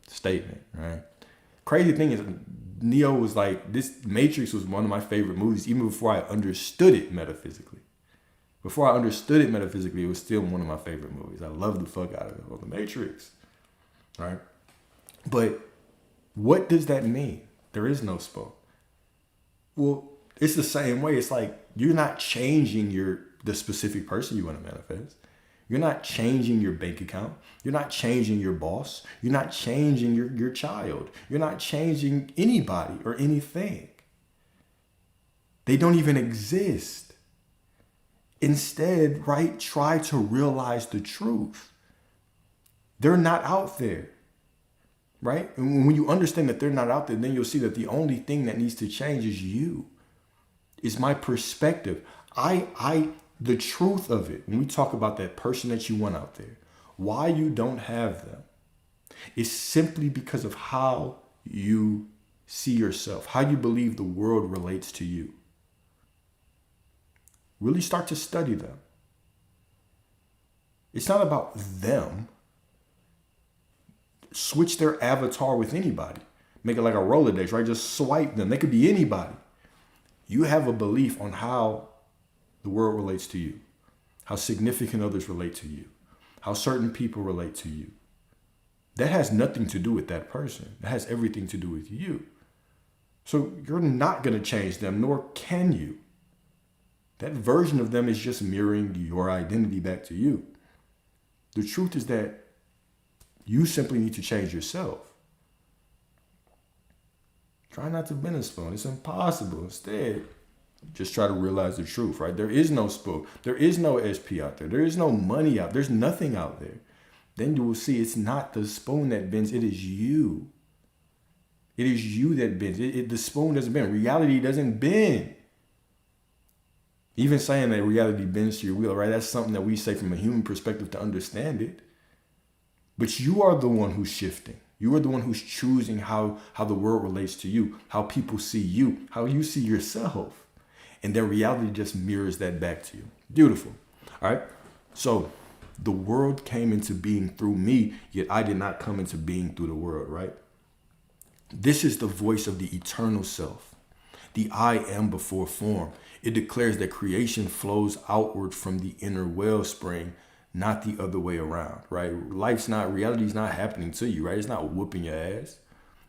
statement, right? Crazy thing is, Neo was like, this Matrix was one of my favorite movies, even before I understood it metaphysically. Before I understood it metaphysically, it was still one of my favorite movies. I love the fuck out of it. Well, The Matrix, right? But what does that mean? There is no spoon. Well, it's the same way. It's like you're not changing the specific person you want to manifest. You're not changing your bank account. You're not changing your boss. You're not changing your child. You're not changing anybody or anything. They don't even exist. Instead, right, try to realize the truth. They're not out there, right? And when you understand that they're not out there, then you'll see that the only thing that needs to change is you. Is my perspective. The truth of it, when we talk about that person that you want out there, why you don't have them is simply because of how you see yourself, how you believe the world relates to you. Really start to study them. It's not about them. Switch their avatar with anybody. Make it like a Rolodex, right? Just swipe them. They could be anybody. You have a belief on how the world relates to you, how significant others relate to you, how certain people relate to you. That has nothing to do with that person. It has everything to do with you. So you're not going to change them, nor can you. That version of them is just mirroring your identity back to you. The truth is that you simply need to change yourself. Try not to bend a spoon. It's impossible. Instead, just try to realize the truth, right? There is no spoon. There is no SP out there. There is no money out. There's nothing out there. Then you will see it's not the spoon that bends. It is you. It is you that bends. The spoon doesn't bend. Reality doesn't bend. Even saying that reality bends to your will, right? That's something that we say from a human perspective to understand it. But you are the one who's shifting. You are the one who's choosing how the world relates to you, how people see you, how you see yourself. And then reality just mirrors that back to you. Beautiful. All right. So the world came into being through me, yet I did not come into being through the world, right? This is the voice of the eternal self, the I am before form. It declares that creation flows outward from the inner wellspring, not the other way around, right? Reality's not happening to you, right? It's not whooping your ass.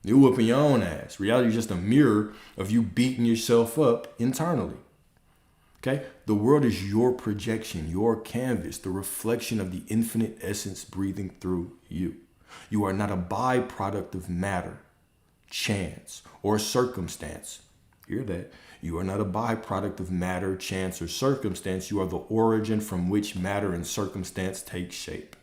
You're whooping your own ass. Reality is just a mirror of you beating yourself up internally. Okay? The world is your projection, your canvas, the reflection of the infinite essence breathing through you. You are not a byproduct of matter, chance, or circumstance. Hear that? You are not a byproduct of matter, chance, or circumstance. You are the origin from which matter and circumstance take shape.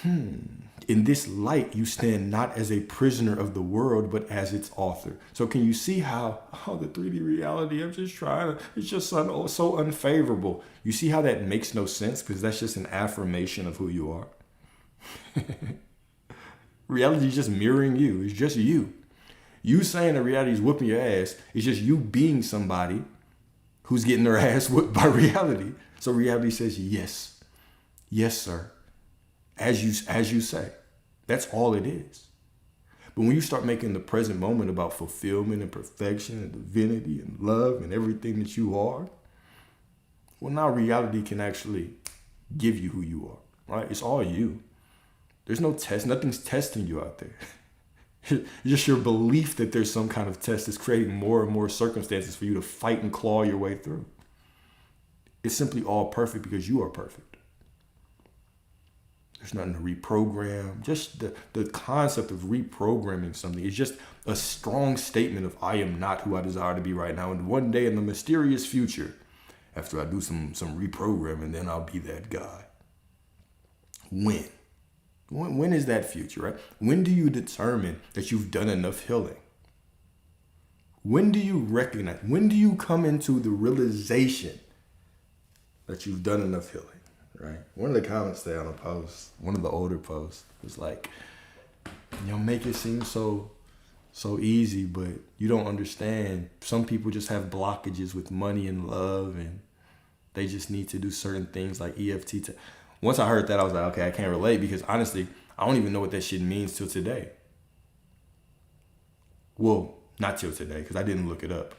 In this light, you stand not as a prisoner of the world, but as its author. So can you see how, the 3D reality, it's just so unfavorable. You see how that makes no sense? Because that's just an affirmation of who you are. Reality is just mirroring you. It's just you. You saying that reality is whooping your ass is just you being somebody who's getting their ass whooped by reality. So reality says, yes. Yes, sir. As you say. That's all it is. But when you start making the present moment about fulfillment and perfection and divinity and love and everything that you are, well, now reality can actually give you who you are, right? It's all you. There's no test. Nothing's testing you out there. Just your belief that there's some kind of test is creating more and more circumstances for you to fight and claw your way through. It's simply all perfect because you are perfect. There's nothing to reprogram. Just the concept of reprogramming something is just a strong statement of I am not who I desire to be right now. And one day in the mysterious future, after I do some reprogramming, then I'll be that guy. When? When is that future, right? When do you determine that you've done enough healing? When do you recognize? When do you come into the realization that you've done enough healing? Right. One of the comments there on a post, one of the older posts, was like, make it seem so easy, but you don't understand. Some people just have blockages with money and love, and they just need to do certain things like EFT. Once I heard that, I was like, okay, I can't relate, because honestly, I don't even know what that shit means till today. Well, not till today, because I didn't look it up.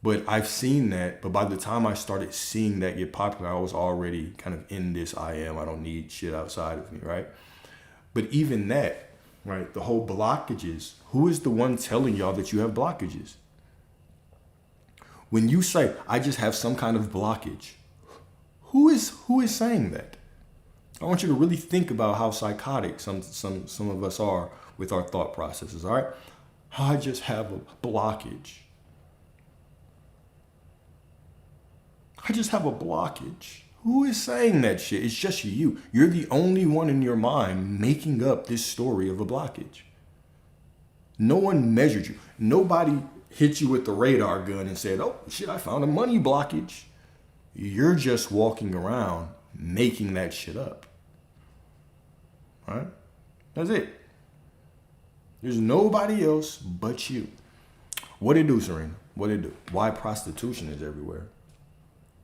But I've seen that, but by the time I started seeing that get popular, I was already kind of in this I don't need shit outside of me, right? But even that, right, the whole blockages, who is the one telling y'all that you have blockages? When you say, I just have some kind of blockage, who is saying that? I want you to really think about how psychotic some of us are with our thought processes, all right? I just have a blockage. I just have a blockage. Who is saying that shit? It's just you. You're the only one in your mind making up this story of a blockage. No one measured you. Nobody hit you with the radar gun and said, oh, shit, I found a money blockage. You're just walking around making that shit up. All right? That's it. There's nobody else but you. What it do, Serena? What it do? Why prostitution is everywhere?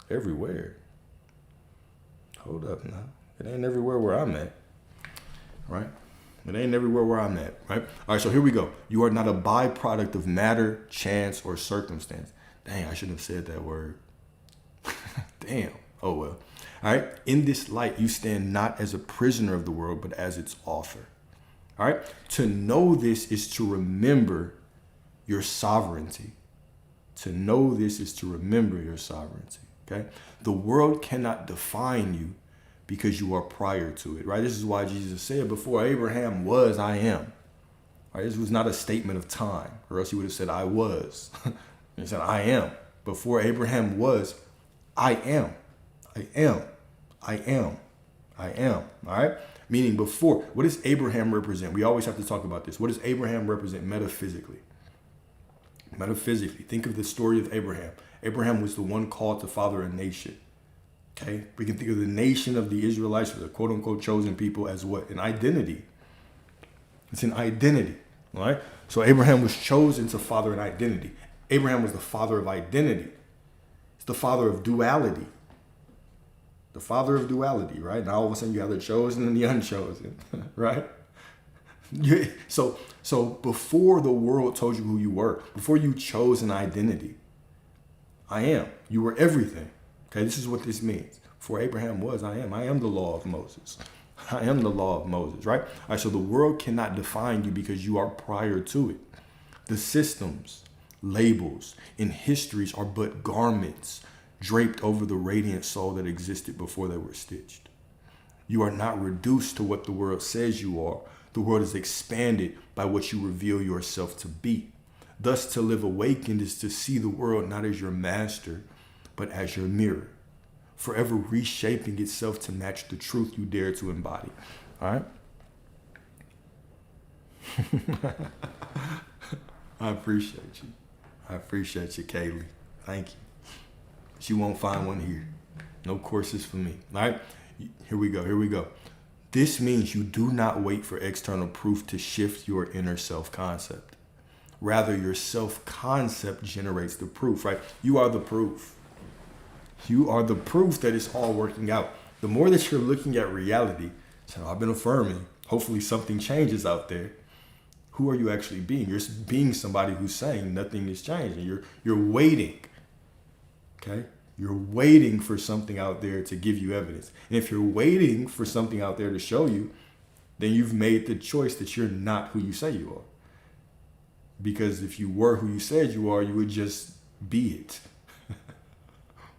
Everywhere. Hold up now. It ain't everywhere where I'm at. Right? It ain't everywhere where I'm at. Right? All right, so here we go. You are not a byproduct of matter, chance, or circumstance. Dang, I shouldn't have said that word. Damn. Oh well. All right. In this light, you stand not as a prisoner of the world, but as its author. All right. To know this is to remember your sovereignty. To know this is to remember your sovereignty. Okay. The world cannot define you because you are prior to it. Right. This is why Jesus said, before Abraham was, I am. Right. This was not a statement of time, or else he would have said, I was. He said, I am. Before Abraham was, I am. I am. I am. I am. All right. Meaning before, what does Abraham represent? We always have to talk about this. What does Abraham represent metaphysically? Metaphysically, think of the story of Abraham. Abraham was the one called to father a nation. Okay. We can think of the nation of the Israelites, or the quote unquote chosen people, as what? An identity. It's an identity. All right. So Abraham was chosen to father an identity. Abraham was the father of identity. It's the father of duality. The father of duality, right? Now all of a sudden you have the chosen and the unchosen, right? So before the world told you who you were, before you chose an identity, I am. You were everything. Okay, this is what this means. Before Abraham was, I am. I am the law of Moses. I am the law of Moses, right? All right, so the world cannot define you because you are prior to it. The systems, labels, and histories are but garments draped over the radiant soul that existed before they were stitched. You are not reduced to what the world says you are. The world is expanded by what you reveal yourself to be. Thus, to live awakened is to see the world not as your master, but as your mirror, forever reshaping itself to match the truth you dare to embody. All right? I appreciate you. I appreciate you, Kaylee. Thank you. You won't find one here. No courses for me. All right? Here we go. This means you do not wait for external proof to shift your inner self-concept. Rather, your self-concept generates the proof, right? You are the proof. You are the proof that it's all working out. The more that you're looking at reality, so I've been affirming, hopefully something changes out there. Who are you actually being? You're being somebody who's saying nothing is changing. You're waiting. Okay? You're waiting for something out there to give you evidence. And if you're waiting for something out there to show you, then you've made the choice that you're not who you say you are. Because if you were who you said you are, you would just be it.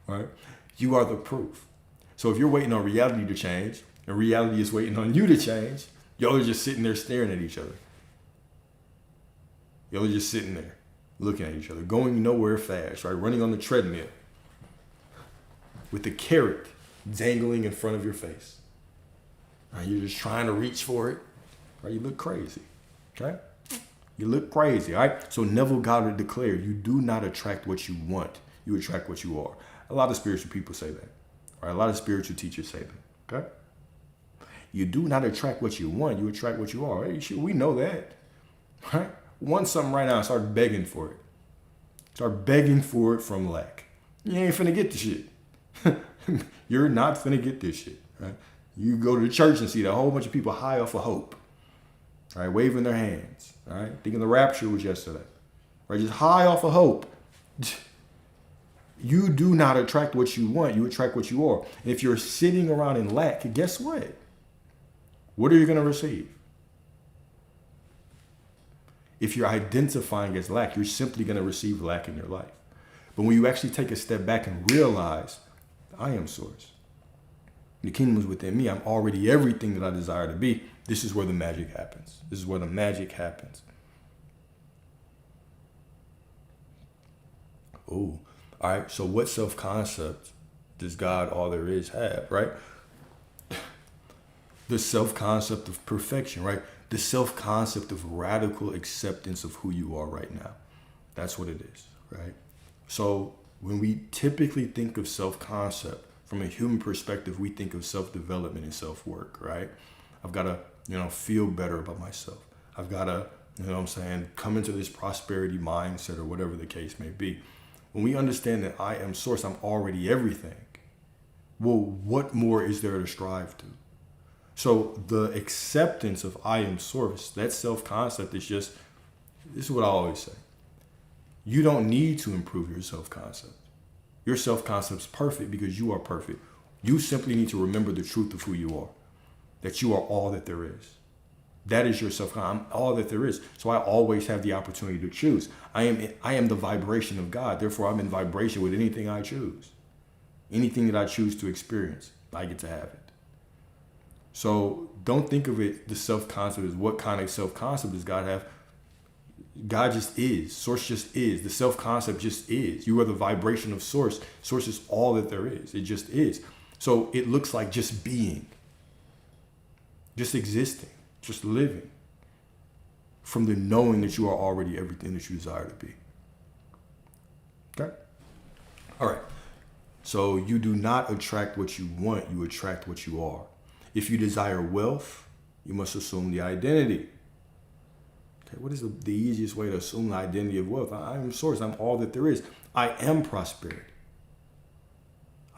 Right? You are the proof. So if you're waiting on reality to change, And reality is waiting on you to change. Y'all are just sitting there staring at each other. Y'all are just sitting there looking at each other, going nowhere fast, right? Running on the treadmill with the carrot dangling in front of your face. Right? You're just trying to reach for it. Right? You look crazy. Okay? You look crazy. All right? So Neville Goddard declared, you do not attract what you want. You attract what you are. A lot of spiritual people say that. Right? A lot of spiritual teachers say that. Okay? You do not attract what you want. You attract what you are. Hey, shit, we know that. Right? Want something right now, start begging for it. Start begging for it from lack. You ain't finna get the shit. You're not finna get this shit. Right? You go to the church and see that whole bunch of people high off of hope. Right? Waving their hands. All right? Thinking the rapture was yesterday. Right? Just high off of hope. You do not attract what you want. You attract what you are. And if you're sitting around in lack, guess what? What are you going to receive? If you're identifying as lack, you're simply going to receive lack in your life. But when you actually take a step back and realize, I am source. The kingdom is within me. I'm already everything that I desire to be. This is where the magic happens. This is where the magic happens. Oh, all right. So what self-concept does God, all there is, have, right? The self-concept of perfection, right? The self-concept of radical acceptance of who you are right now. That's what it is, right? So when we typically think of self-concept from a human perspective, we think of self-development and self-work, right? I've got to, feel better about myself. I've got to, come into this prosperity mindset or whatever the case may be. When we understand that I am source, I'm already everything. Well, what more is there to strive to? So the acceptance of I am source, that self-concept is just, this is what I always say. You don't need to improve your self-concept. Your self-concept's perfect because you are perfect. You simply need to remember the truth of who you are, that you are all that there is. That is your self-concept. I'm all that there is. So I always have the opportunity to choose. I am the vibration of God. Therefore, I'm in vibration with anything I choose. Anything that I choose to experience, I get to have it. So don't think of it, the self-concept, as what kind of self-concept does God have? God just is. Source just is. The self-concept just is. You are the vibration of source. Source is all that there is. It just is. So it looks like just being, just existing, just living from the knowing that you are already everything that you desire to be. Okay? All right. So you do not attract what you want. You attract what you are. If you desire wealth, you must assume the identity. Okay, what is the easiest way to assume the identity of wealth? I am source. I'm all that there is. I am prosperity.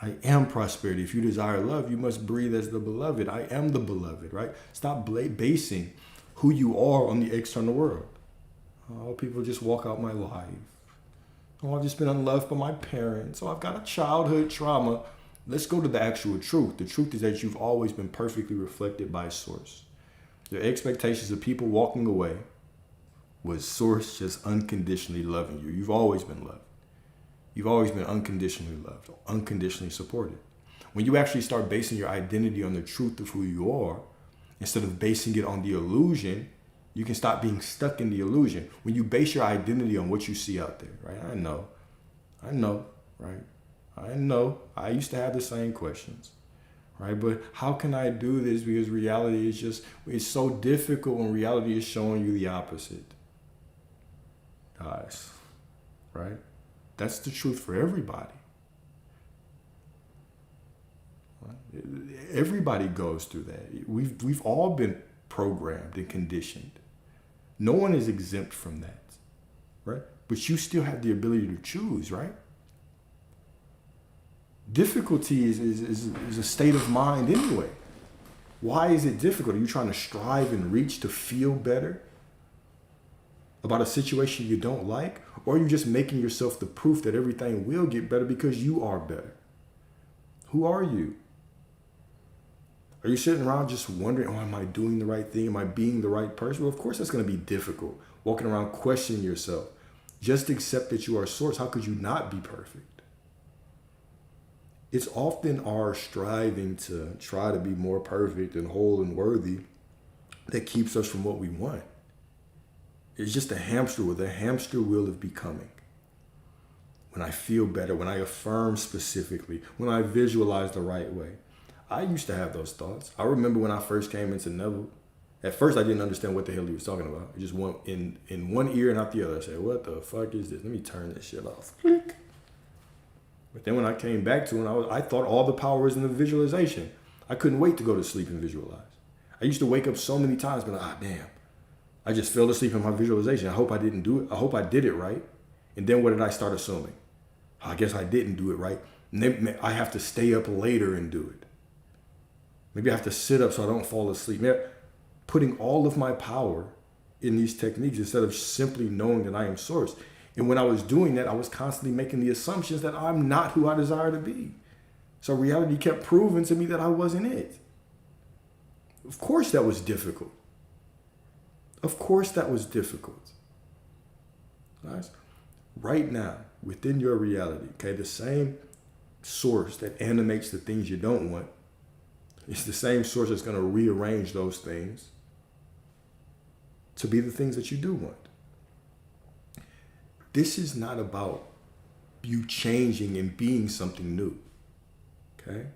I am prosperity. If you desire love, you must breathe as the beloved. I am the beloved, right? Stop basing who you are on the external world. Oh, people just walk out my life. Oh, I've just been unloved by my parents. Oh, I've got a childhood trauma. Let's go to the actual truth. The truth is that you've always been perfectly reflected by source. The expectations of people walking away was source just unconditionally loving you. You've always been loved. You've always been unconditionally loved, unconditionally supported. When you actually start basing your identity on the truth of who you are, instead of basing it on the illusion, you can stop being stuck in the illusion. When you base your identity on what you see out there, right? I know, right? I know. I used to have the same questions, right? But how can I do this? Because reality is it's so difficult when reality is showing you the opposite. Guys, right? That's the truth for everybody. Right? Everybody goes through that. We've all been programmed and conditioned. No one is exempt from that, right? But you still have the ability to choose, right? Difficulty is a state of mind anyway. Why is it difficult? Are you trying to strive and reach to feel better about a situation you don't like? Or are you just making yourself the proof that everything will get better because you are better? Who are you? Are you sitting around just wondering, am I doing the right thing? Am I being the right person? Well, of course that's going to be difficult. Walking around questioning yourself. Just accept that you are source. How could you not be perfect? It's often our striving to try to be more perfect and whole and worthy that keeps us from what we want. It's just a hamster wheel, the hamster wheel of becoming. When I feel better, when I affirm specifically, when I visualize the right way. I used to have those thoughts. I remember when I first came into Neville, at first I didn't understand what the hell he was talking about. It just went in one ear and out the other. I said, what the fuck is this? Let me turn this shit off. But then when I came back to it, I thought all the power was in the visualization. I couldn't wait to go to sleep and visualize. I used to wake up so many times, but damn, I just fell asleep in my visualization. I hope I didn't do it. I hope I did it right. And then what did I start assuming? I guess I didn't do it right. And I have to stay up later and do it. Maybe I have to sit up so I don't fall asleep. Maybe putting all of my power in these techniques instead of simply knowing that I am source. And when I was doing that, I was constantly making the assumptions that I'm not who I desire to be. So reality kept proving to me that I wasn't it. Of course that was difficult. Of course that was difficult. Guys, right now, within your reality, okay, the same source that animates the things you don't want, it's the same source that's going to rearrange those things to be the things that you do want. This is not about you changing and being something new, okay?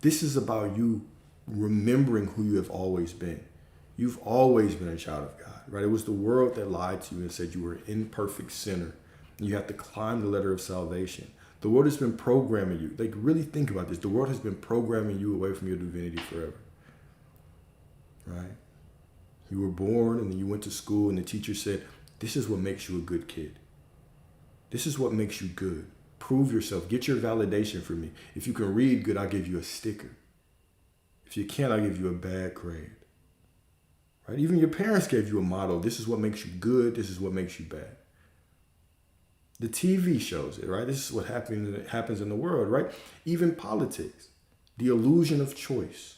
This is about you remembering who you have always been. You've always been a child of God, right? It was the world that lied to you and said you were an imperfect sinner. And you have to climb the ladder of salvation. The world has been programming you. Like, really think about this. The world has been programming you away from your divinity forever, right? You were born and then you went to school and the teacher said, this is what makes you a good kid. This is what makes you good. Prove yourself. Get your validation from me. If you can read good, I'll give you a sticker. If you can't, I'll give you a bad grade. Right? Even your parents gave you a motto. This is what makes you good. This is what makes you bad. The TV shows it, right? This is what happens in the world, right? Even politics. The illusion of choice.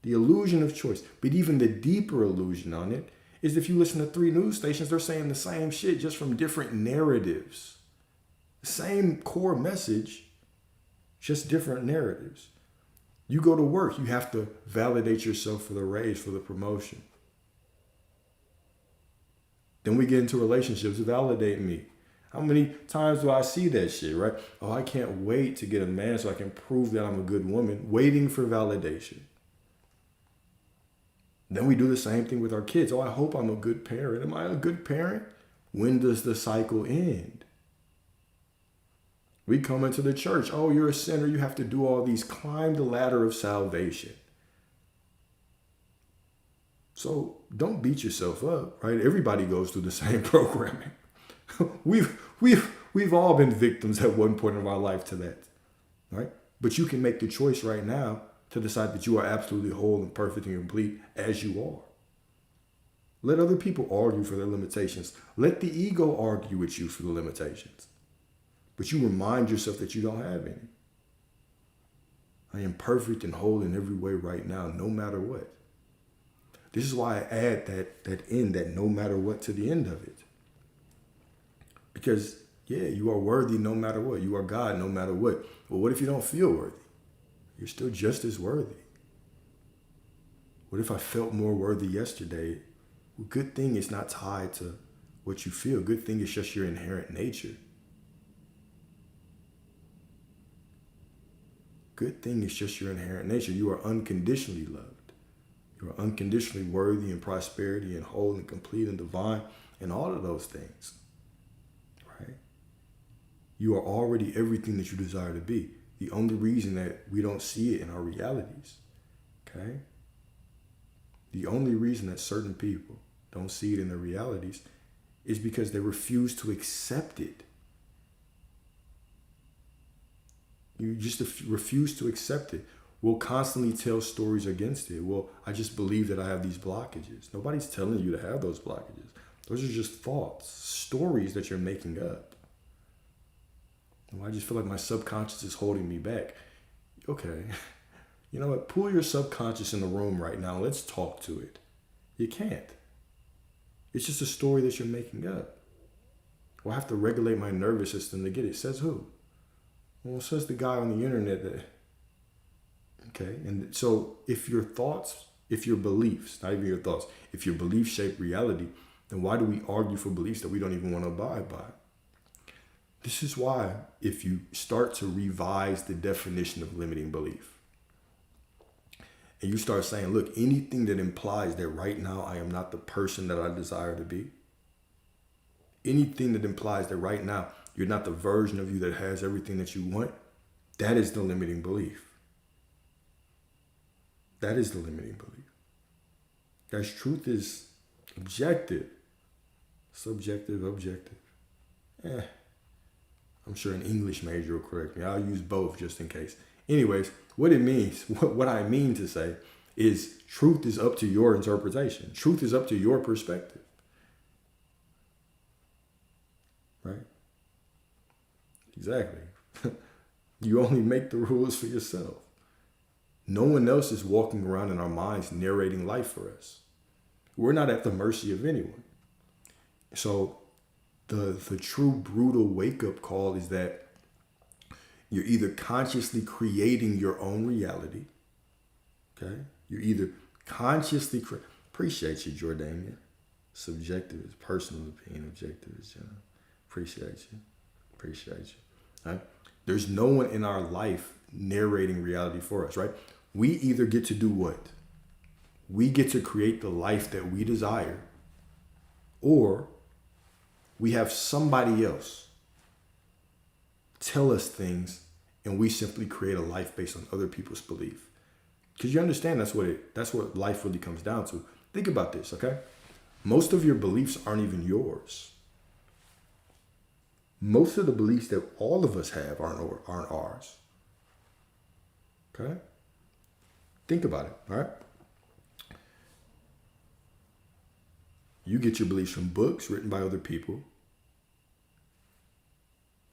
The illusion of choice. But even the deeper illusion on it is if you listen to 3 news stations, they're saying the same shit just from different narratives. The same core message, just different narratives. You go to work, you have to validate yourself for the raise, for the promotion. Then we get into relationships, validate me. How many times do I see that shit, right? Oh, I can't wait to get a man so I can prove that I'm a good woman, waiting for validation. Then we do the same thing with our kids. Oh, I hope I'm a good parent. Am I a good parent? When does the cycle end? We come into the church. Oh, you're a sinner. You have to do all these. Climb the ladder of salvation. So don't beat yourself up, right? Everybody goes through the same programming. We've all been victims at one point in our life to that, right? But you can make the choice right now to decide that you are absolutely whole and perfect and complete as you are. Let other people argue for their limitations. Let the ego argue with you for the limitations. But you remind yourself that you don't have any. I am perfect and whole in every way right now, no matter what. This is why I add that no matter what to the end of it. Because, yeah, you are worthy no matter what. You are God no matter what. Well, what if you don't feel worthy? You're still just as worthy. What if I felt more worthy yesterday? Well, good thing it's not tied to what you feel. Good thing it's just your inherent nature. Good thing it's just your inherent nature. You are unconditionally loved. You are unconditionally worthy in prosperity and whole and complete and divine and all of those things. Right? You are already everything that you desire to be. The only reason that we don't see it in our realities, okay? The only reason that certain people don't see it in their realities is because they refuse to accept it. You just refuse to accept it. We'll constantly tell stories against it. Well, I just believe that I have these blockages. Nobody's telling you to have those blockages. Those are just thoughts, stories that you're making up. I just feel like my subconscious is holding me back. Okay, you know what? Pull your subconscious in the room right now. Let's talk to it. You can't. It's just a story that you're making up. Well, I have to regulate my nervous system to get it. Says who? Well, says the guy on the internet that, okay. And so if your thoughts, if your beliefs, not even your thoughts, if your beliefs shape reality, then why do we argue for beliefs that we don't even want to abide by? This is why if you start to revise the definition of limiting belief, and you start saying, look, anything that implies that right now I am not the person that I desire to be, anything that implies that right now you're not the version of you that has everything that you want, that is the limiting belief. That is the limiting belief. Guys, truth is objective. Subjective, objective. I'm sure an English major will correct me. I'll use both just in case. Anyways, what it means, what I mean to say is truth is up to your interpretation. Truth is up to your perspective. Right? Exactly. You only make the rules for yourself. No one else is walking around in our minds narrating life for us. We're not at the mercy of anyone. So the true brutal wake-up call is that you're either consciously creating your own reality, okay? You're either consciously appreciate you, Jordania. Subjective is personal opinion, objective is general. Appreciate you. Right? There's no one in our life narrating reality for us, right? We either get to do what? We get to create the life that we desire, or we have somebody else tell us things and we simply create a life based on other people's belief. Because you understand that's what life really comes down to. Think about this, okay? Most of your beliefs aren't even yours. Most of the beliefs that all of us have aren't ours. Okay? Think about it, all right? You get your beliefs from books written by other people.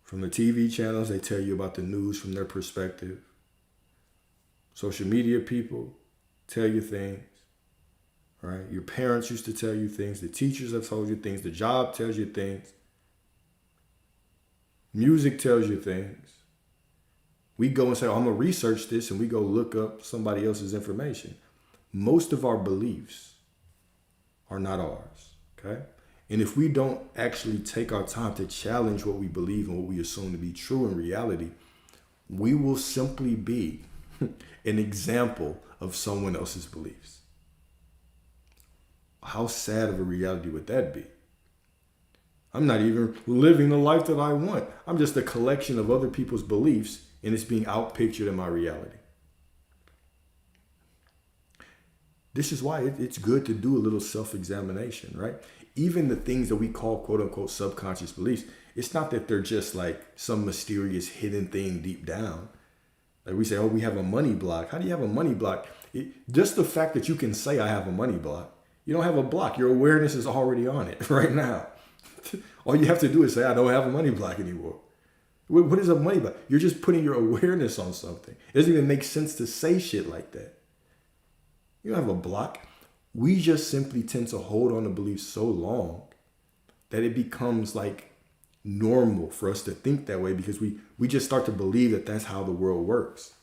From the TV channels, they tell you about the news from their perspective. Social media people tell you things, right? Your parents used to tell you things. The teachers have told you things. The job tells you things. Music tells you things. We go and say, oh, I'm going to research this, and we go look up somebody else's information. Most of our beliefs are not ours, okay? And if we don't actually take our time to challenge what we believe and what we assume to be true in reality, we will simply be an example of someone else's beliefs. How sad of a reality would that be? I'm not even living the life that I want. I'm just a collection of other people's beliefs, and it's being outpictured in my reality. This is why it's good to do a little self-examination, right? Even the things that we call quote unquote subconscious beliefs, it's not that they're just like some mysterious hidden thing deep down. Like we say, oh, we have a money block. How do you have a money block? Just the fact that you can say I have a money block, you don't have a block. Your awareness is already on it right now. All you have to do is say, I don't have a money block anymore. What is a money block? You're just putting your awareness on something. It doesn't even make sense to say shit like that. You don't have a block. We just simply tend to hold on to beliefs so long that it becomes like normal for us to think that way, because we just start to believe that that's how the world works.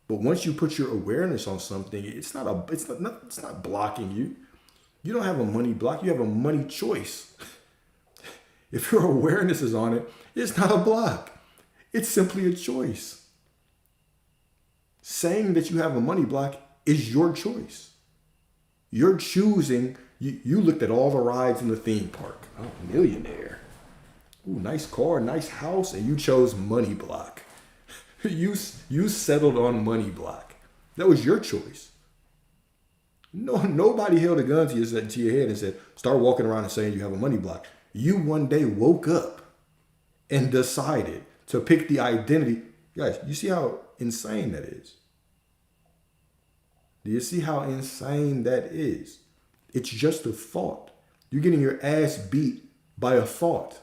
But once you put your awareness on something, it's not blocking you. You don't have a money block. You have a money choice. If your awareness is on it, it's not a block. It's simply a choice. Saying that you have a money block is your choice. You're choosing, you looked at all the rides in the theme park. Oh, millionaire. Ooh, nice car, nice house, and you chose money block. You settled on money block. That was your choice. No, nobody held a gun to your head and said, start walking around and saying you have a money block. You one day woke up and decided to pick the identity. Guys, you see how insane that is? Do you see how insane that is? It's just a thought. You're getting your ass beat by a thought.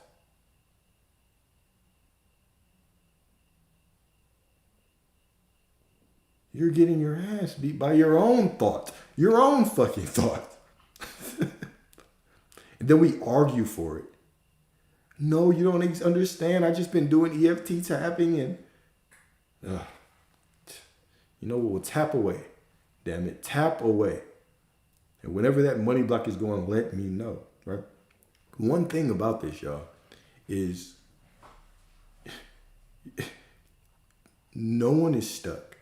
You're getting your ass beat by your own thought. Your own fucking thought. And then we argue for it. No, you don't understand. I just been doing EFT tapping and You know what? We'll tap away. Damn it, tap away. And whenever that money block is going, let me know, right? One thing about this, y'all, is no one is stuck.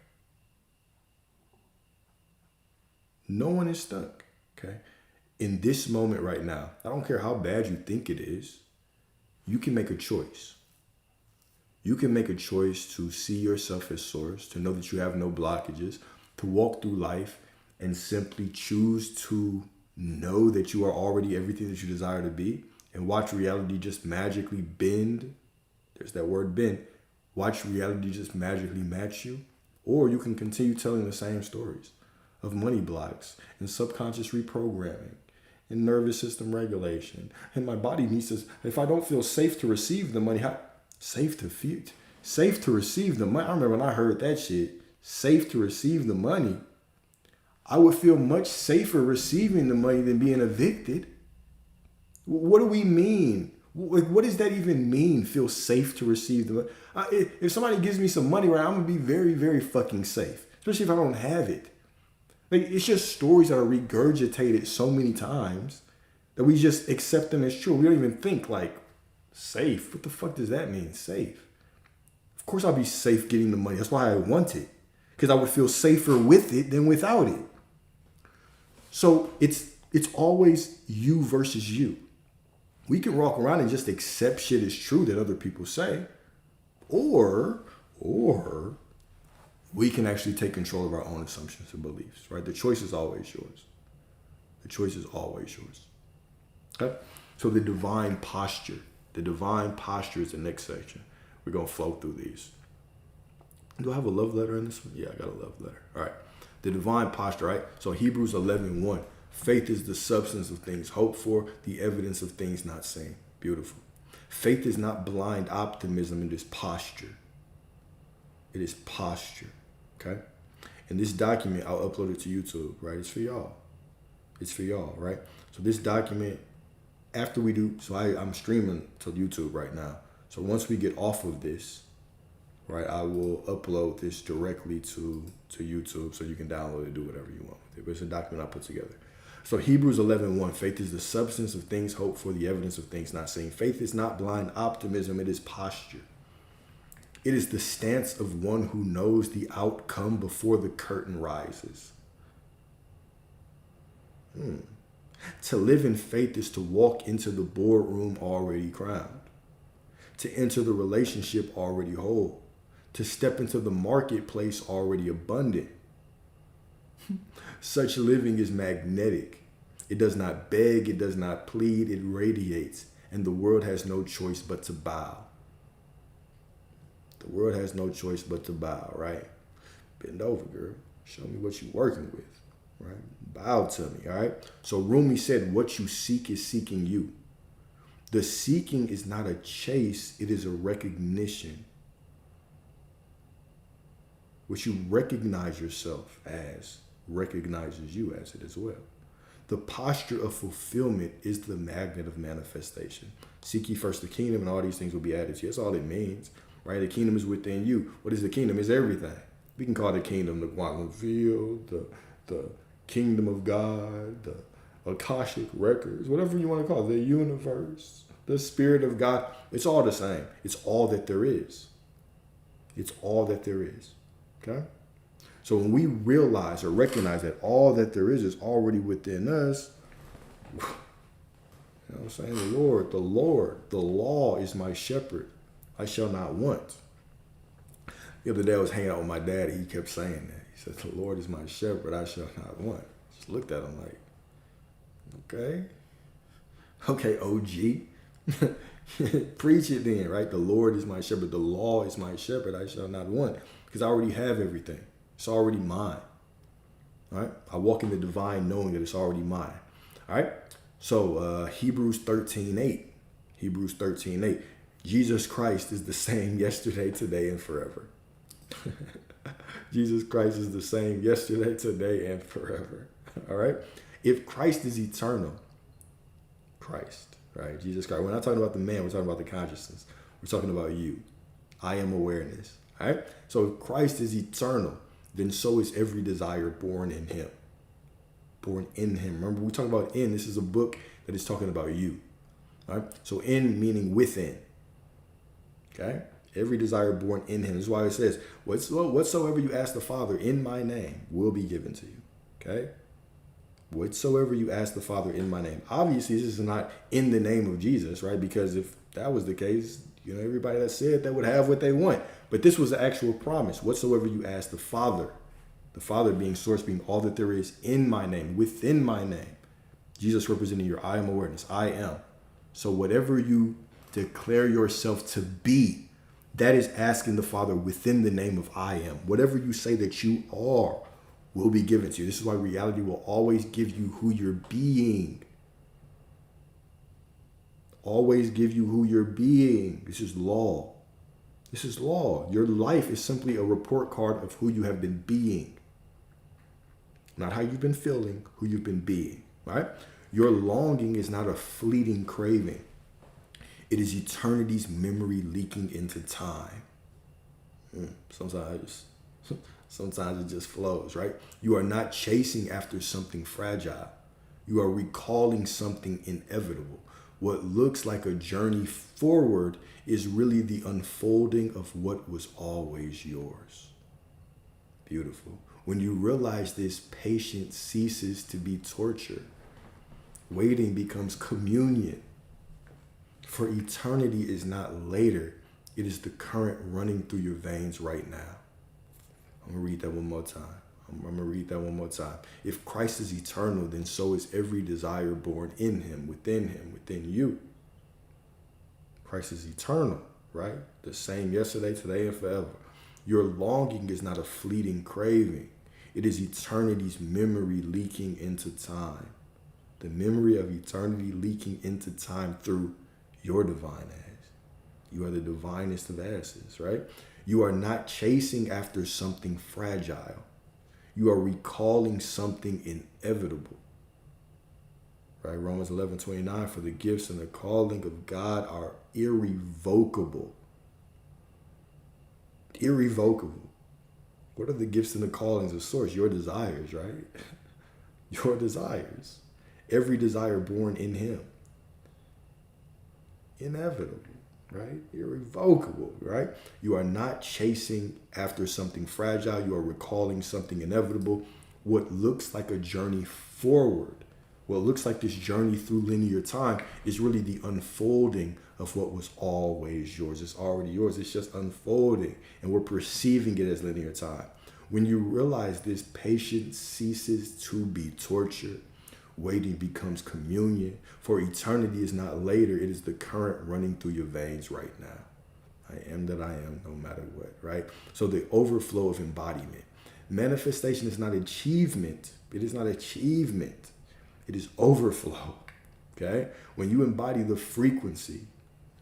No one is stuck, okay? In this moment right now, I don't care how bad you think it is, you can make a choice. You can make a choice to see yourself as source, to know that you have no blockages, to walk through life and simply choose to know that you are already everything that you desire to be, and watch reality just magically bend. There's that word bend. Watch reality just magically match you. Or you can continue telling the same stories of money blocks and subconscious reprogramming and nervous system regulation. And my body needs to, if I don't feel safe to receive the money, safe to receive the money. I remember when I heard that shit, safe to receive the money. I would feel much safer receiving the money than being evicted. What do we mean? What does that even mean? Feel safe to receive the money? If somebody gives me some money, right, I'm gonna be very, very fucking safe, especially if I don't have it. Like, it's just stories that are regurgitated so many times that we just accept them as true. We don't even think like safe. What the fuck does that mean? Safe. Of course I'll be safe getting the money. That's why I want it, because I would feel safer with it than without it. So it's always you versus you. We can walk around and just accept shit as true that other people say, or we can actually take control of our own assumptions and beliefs, right? The choice is always yours. The choice is always yours. Okay? So the divine posture is the next section. We're going to flow through these. Do I have a love letter in this one? Yeah, I got a love letter. All right. The divine posture, right? So Hebrews 11:1. Faith is the substance of things hoped for, the evidence of things not seen. Beautiful. Faith is not blind optimism. It is posture. It is posture. Okay? And this document, I'll upload it to YouTube, right? It's for y'all. It's for y'all, right? So this document, after we do, so I'm streaming to YouTube right now. So once we get off of this, right, I will upload this directly to YouTube so you can download it, do whatever you want with it. But it's a document I put together. So Hebrews 11:1, faith is the substance of things hoped for, the evidence of things not seen. Faith is not blind optimism, it is posture. It is the stance of one who knows the outcome before the curtain rises. To live in faith is to walk into the boardroom already crowned, to enter the relationship already whole, to step into the marketplace already abundant. Such living is magnetic. It does not beg, it does not plead, it radiates, and the world has no choice but to bow. The world has no choice but to bow, right? Bend over, girl. Show me what you're working with, right? Bow to me, all right? So Rumi said, what you seek is seeking you. The seeking is not a chase, it is a recognition. What you recognize yourself as recognizes you as it as well. The posture of fulfillment is the magnet of manifestation. Seek ye first the kingdom and all these things will be added to you. That's all it means, right? The kingdom is within you. What is the kingdom? It's everything. We can call the kingdom the quantum field, the kingdom of God, the Akashic records, whatever you want to call it, the universe, the spirit of God. It's all the same. It's all that there is. It's all that there is. Okay? So when we realize or recognize that all that there is already within us, you know what I'm saying? The Lord, the law is my shepherd. I shall not want. The other day I was hanging out with my daddy. He kept saying that. He said, the Lord is my shepherd. I shall not want. Just looked at him like, okay. Okay, OG. Preach it then, right? The Lord is my shepherd. The law is my shepherd. I shall not want. Because I already have everything. It's already mine. All right? I walk in the divine knowing that it's already mine. All right? So Hebrews 13:8. Hebrews 13:8. Jesus Christ is the same yesterday, today, and forever. Jesus Christ is the same yesterday, today, and forever. All right? If Christ is eternal, Christ, right? Jesus Christ. We're not talking about the man. We're talking about the consciousness. We're talking about you. I am awareness. All right. So if Christ is eternal, then so is every desire born in him. Born in him. Remember, we talk about in. This is a book that is talking about you. All right. So in meaning within. Okay. Every desire born in him. This is why it says, whatsoever you ask the Father in my name will be given to you. Okay. Whatsoever you ask the Father in my name. Obviously, this is not in the name of Jesus, right? Because if that was the case, everybody that said that would have what they want. But this was the actual promise. Whatsoever you ask the Father being source, being all that there is in my name, within my name. Jesus representing your I am awareness. I am. So whatever you declare yourself to be, that is asking the Father within the name of I am. Whatever you say that you are will be given to you. This is why reality will always give you who you're being. Always give you who you're being. This is law. This is law. Your life is simply a report card of who you have been being. Not how you've been feeling, who you've been being, right? Your longing is not a fleeting craving. It is eternity's memory leaking into time. Sometimes it just flows, right? You are not chasing after something fragile. You are recalling something inevitable. What looks like a journey forward is really the unfolding of what was always yours. Beautiful. When you realize this, patience ceases to be torture. Waiting becomes communion. For eternity is not later. It is the current running through your veins right now. I'm going to read that one more time. If Christ is eternal, then so is every desire born in him, within you. Christ is eternal, right? The same yesterday, today, and forever. Your longing is not a fleeting craving. It is eternity's memory leaking into time. The memory of eternity leaking into time through your divine ass. You are the divinest of asses, right? You are not chasing after something fragile. You are recalling something inevitable. Right? Romans 11:29, for the gifts and the calling of God are irrevocable. Irrevocable. What are the gifts and the callings of source? Your desires, right? Your desires. Every desire born in him. Inevitable, right? Irrevocable, right? You are not chasing after something fragile. You are recalling something inevitable. What looks like a journey forward, what looks like this journey through linear time is really the unfolding of what was always yours. It's already yours. It's just unfolding, and we're perceiving it as linear time. When you realize this, patience ceases to be torture. Waiting becomes communion. For eternity is not later. It is the current running through your veins right now. I am that I am, no matter what, right? So the overflow of embodiment. Manifestation is not achievement. It is not achievement. It is overflow, okay? When you embody the frequency,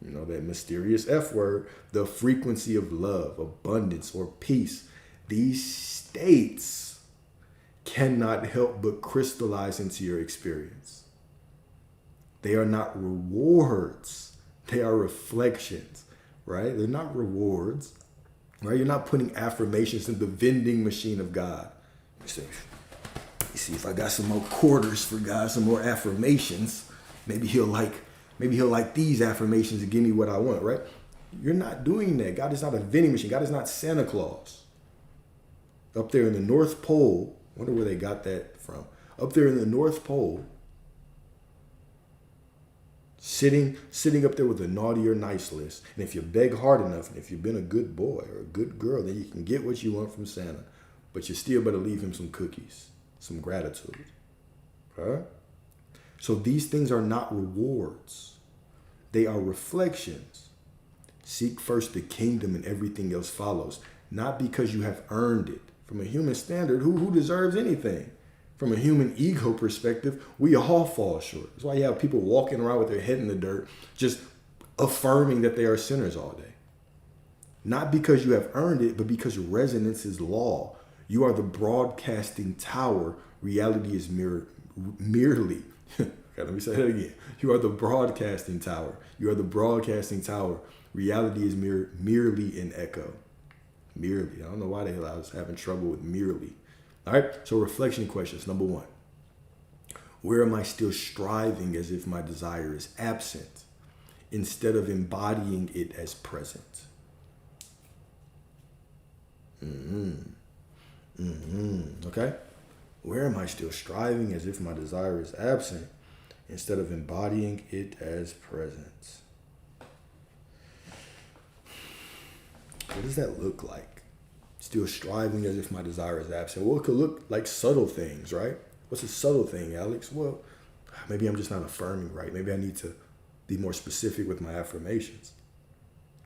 that mysterious F word, the frequency of love, abundance, or peace, these states cannot help but crystallize into your experience. They are not rewards. They are reflections, right? They're not rewards, right? You're not putting affirmations in the vending machine of God. You say, you see, if I got some more quarters for God, some more affirmations, maybe he'll like these affirmations to give me what I want, right? You're not doing that. God is not a vending machine. God is not Santa Claus. Up there in the North Pole, wonder where they got that from. Up there in the North Pole, sitting up there with a naughty or nice list. And if you beg hard enough, and if you've been a good boy or a good girl, then you can get what you want from Santa. But you still better leave him some cookies, some gratitude. Huh? So these things are not rewards. They are reflections. Seek first the kingdom and everything else follows. Not because you have earned it. From a human standard, who deserves anything? From a human ego perspective, we all fall short. That's why you have people walking around with their head in the dirt, just affirming that they are sinners all day. Not because you have earned it, but because resonance is law. You are the broadcasting tower. Reality is merely. Okay, let me say that again. You are the broadcasting tower. You are the broadcasting tower. Reality is merely an echo. Merely. I don't know why the hell I was having trouble with merely. All right. So reflection questions. Number one, where am I still striving as if my desire is absent instead of embodying it as present? Okay. Where am I still striving as if my desire is absent instead of embodying it as present? What does that look like? Still striving as if my desire is absent. Well, it could look like subtle things, right? What's a subtle thing, Alex? Well, maybe I'm just not affirming right. Maybe I need to be more specific with my affirmations.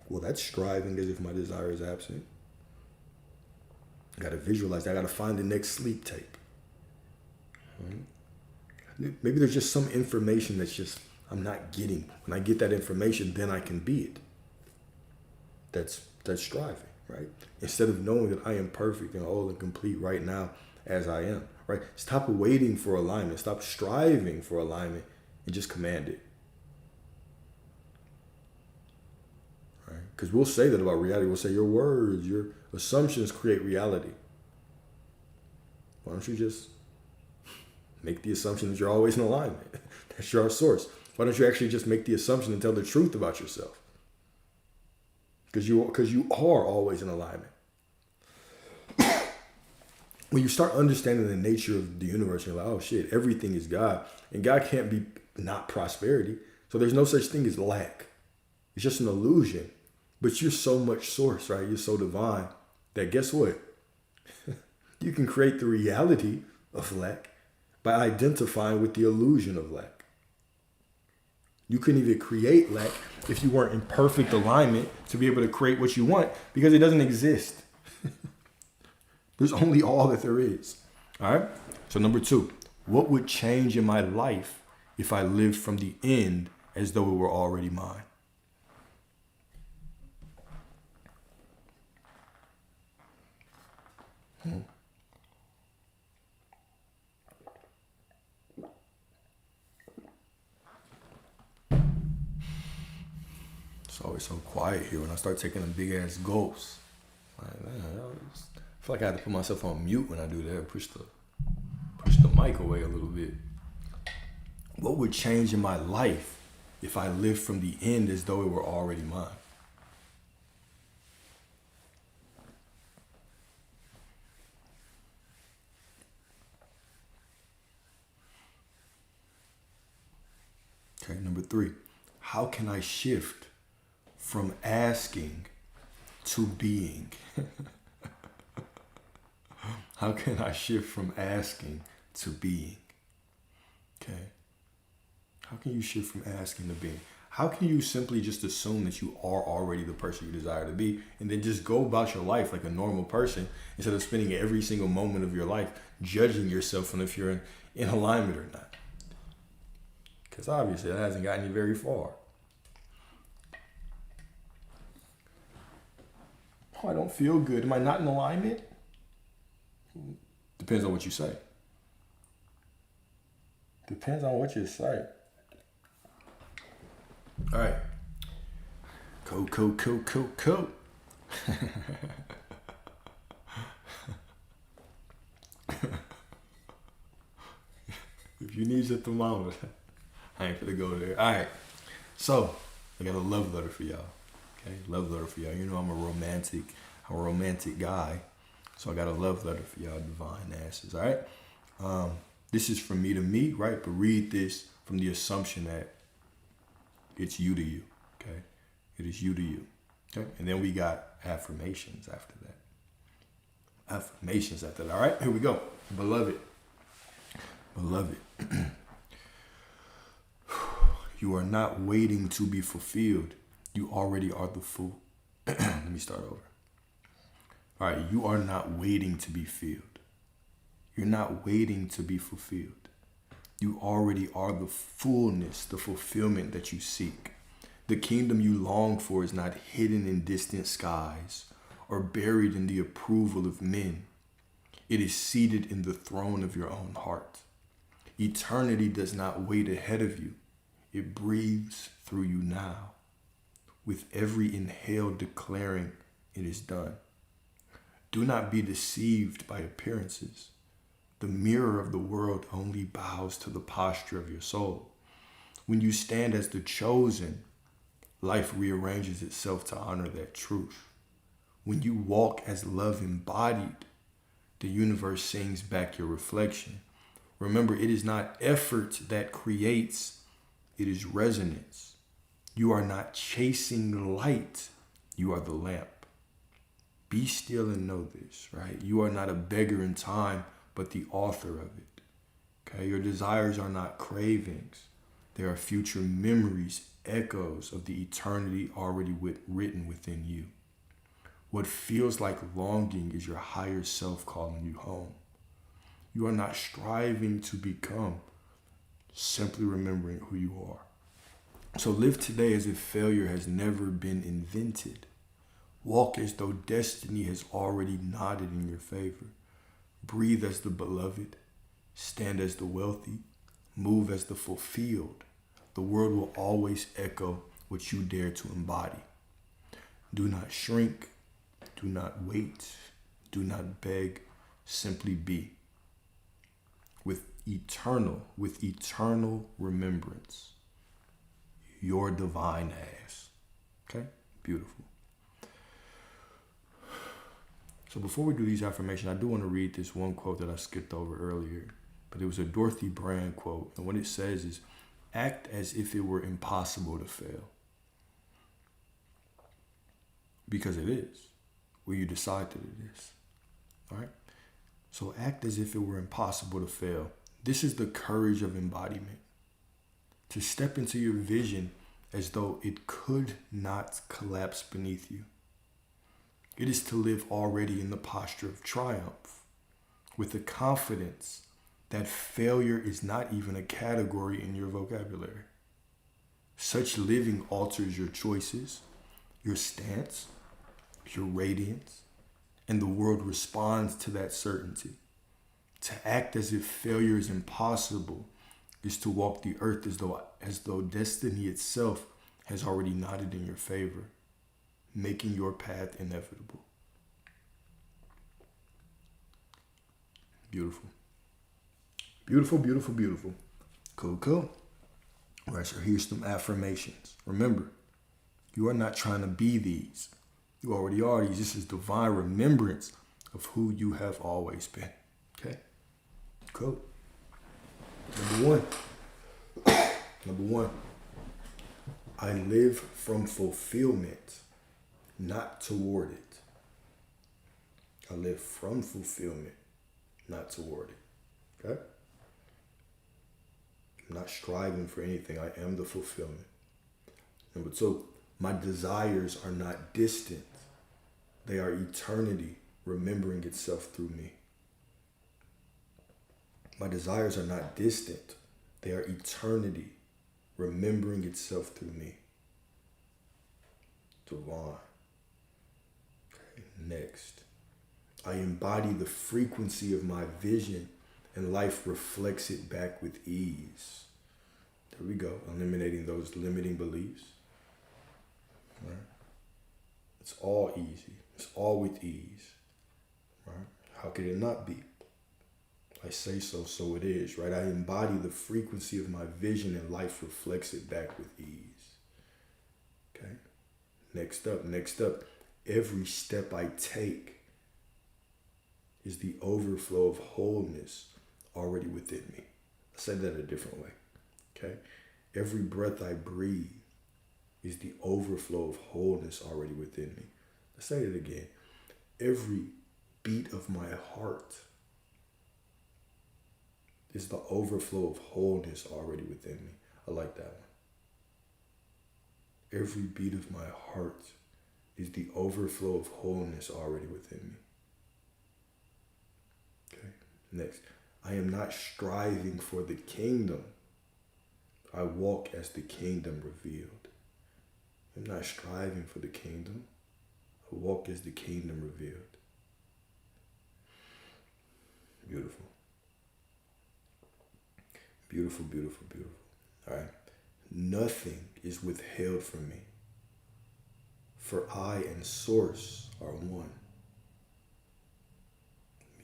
Well, that's striving as if my desire is absent. I got to visualize that. I got to find the next sleep tape. Maybe there's just some information that's just I'm not getting. When I get that information, then I can be it. That's striving, right? Instead of knowing that I am perfect and whole and complete right now as I am, right? Stop waiting for alignment. Stop striving for alignment and just command it. Right? Because we'll say that about reality. We'll say your words, your assumptions create reality. Why don't you just make the assumption that you're always in alignment? That's your source. Why don't you actually just make the assumption and tell the truth about yourself? Because you are always in alignment. When you start understanding the nature of the universe, you're like, oh shit, everything is God. And God can't be not prosperity. So there's no such thing as lack. It's just an illusion. But you're so much source, right? You're so divine that guess what? You can create the reality of lack by identifying with the illusion of lack. You couldn't even create lack if you weren't in perfect alignment to be able to create what you want because it doesn't exist. There's only all that there is. All right. So number two, what would change in my life if I lived from the end as though it were already mine? It's always so quiet here when I start taking them big ass gulps. Like, man, I feel like I have to put myself on mute when I do that. Push the mic away a little bit. What would change in my life if I lived from the end as though it were already mine? Okay, number three, how can I shift from asking to being? How can I shift from asking to being? Okay. How can you shift from asking to being? How can you simply just assume that you are already the person you desire to be and then just go about your life like a normal person instead of spending every single moment of your life judging yourself on if you're in alignment or not? Because obviously that hasn't gotten you very far. Oh, I don't feel good. Am I not in alignment? Depends on what you say. Depends on what you say. All right. Cool. If you need your thermometer, I ain't gonna go there. All right. So, I got a love letter for y'all. Okay, love letter for y'all. You know I'm a romantic guy. So I got a love letter for y'all divine asses, all right? This is from me to me, right? But read this from the assumption that it's you to you, okay? It is you to you, okay? And then we got affirmations after that. All right? Here we go. Beloved, you are not waiting to be fulfilled. You already are the full. Let me start over. All right, you are not waiting to be filled. You're not waiting to be fulfilled. You already are the fullness, the fulfillment that you seek. The kingdom you long for is not hidden in distant skies or buried in the approval of men. It is seated in the throne of your own heart. Eternity does not wait ahead of you. It breathes through you now, with every inhale declaring it is done. Do not be deceived by appearances. The mirror of the world only bows to the posture of your soul. When you stand as the chosen, life rearranges itself to honor that truth. When you walk as love embodied, the universe sings back your reflection. Remember, it is not effort that creates, it is resonance. You are not chasing light, you are the lamp. Be still and know this, right? You are not a beggar in time, but the author of it. Okay? Your desires are not cravings. They are future memories, echoes of the eternity already written within you. What feels like longing is your higher self calling you home. You are not striving to become, simply remembering who you are. So live today as if failure has never been invented. Walk as though destiny has already nodded in your favor. Breathe as the beloved. Stand as the wealthy. Move as the fulfilled. The world will always echo what you dare to embody. Do not shrink. Do not wait. Do not beg. Simply be. With eternal remembrance. Your divine ass. Okay? Beautiful. So before we do these affirmations, I do want to read this one quote that I skipped over earlier. But it was a Dorothy Brand quote. And what it says is, act as if it were impossible to fail. Because it is. When you decide that it is. All right? So act as if it were impossible to fail. This is the courage of embodiment. To step into your vision as though it could not collapse beneath you. It is to live already in the posture of triumph, with the confidence that failure is not even a category in your vocabulary. Such living alters your choices, your stance, your radiance, and the world responds to that certainty. To act as if failure is impossible is to walk the earth as though destiny itself has already nodded in your favor, making your path inevitable. Beautiful. Beautiful, beautiful, beautiful. Cool, cool. All right, so here's some affirmations. Remember, you are not trying to be these. You already are these. This is divine remembrance of who you have always been. Okay? Cool. Number one. I live from fulfillment, not toward it. I live from fulfillment, not toward it. Okay? I'm not striving for anything. I am the fulfillment. Number two, my desires are not distant. They are eternity remembering itself through me. My desires are not distant. They are eternity remembering itself through me. Divine. Okay, next. I embody the frequency of my vision and life reflects it back with ease. There we go. Eliminating those limiting beliefs. Right? It's all easy. It's all with ease. Right? How could it not be? I say so, so it is, right? I embody the frequency of my vision and life reflects it back with ease. Okay? Next up. Every step I take is the overflow of wholeness already within me. I said that a different way. Okay? Every breath I breathe is the overflow of wholeness already within me. Let's say it again. Every beat of my heart is the overflow of wholeness already within me. I like that one. Every beat of my heart is the overflow of wholeness already within me. Okay, next. I am not striving for the kingdom. I walk as the kingdom revealed. I'm not striving for the kingdom. I walk as the kingdom revealed. Beautiful. Beautiful, beautiful, beautiful. All right. Nothing is withheld from me. For I and Source are one.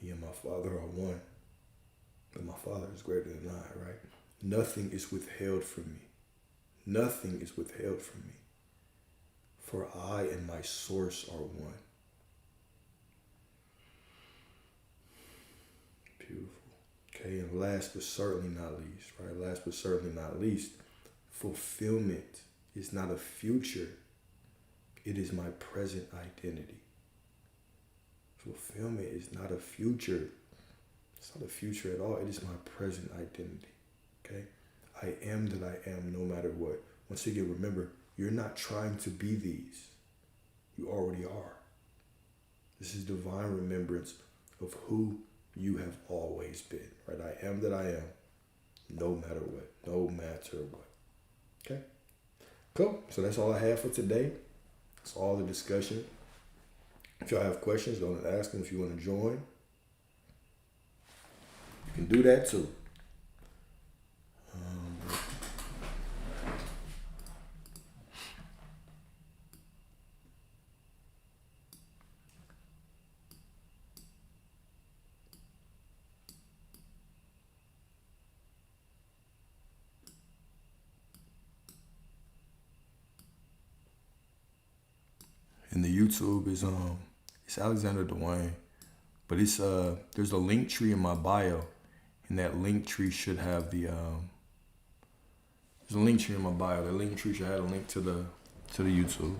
Me and my Father are one, but my Father is greater than I, right? Nothing is withheld from me. Nothing is withheld from me. For I and my source are one. Beautiful. Okay, and last but certainly not least, right? Last but certainly not least, fulfillment is not a future. It is my present identity. Fulfillment is not a future. It's not a future at all. It is my present identity. Okay? I am that I am no matter what. Once again, remember, you're not trying to be these. You already are. This is divine remembrance of who you have always been. Right? I am that I am no matter what. No matter what. Okay? Cool. So that's all I have for today. That's all the discussion. If y'all have questions, don't ask them. If you want to join, you can do that too. And the YouTube is it's Alexander Dwayne, but it's there's a link tree in my bio, and that link tree should have the there's a link tree in my bio. The link tree should have a link to the YouTube.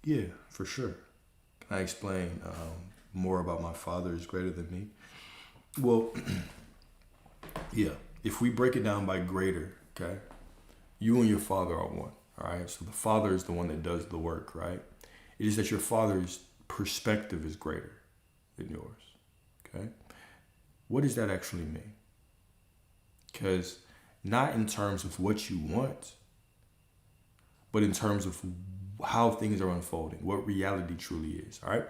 Yeah, for sure. Can I explain more about my Father is greater than me? Well, yeah. If we break it down by greater, okay, you and your Father are one. All right. So the Father is the one that does the work, right? It is that your Father's perspective is greater than yours. Okay. What does that actually mean? Because not in terms of what you want, but in terms of how things are unfolding, what reality truly is. All right.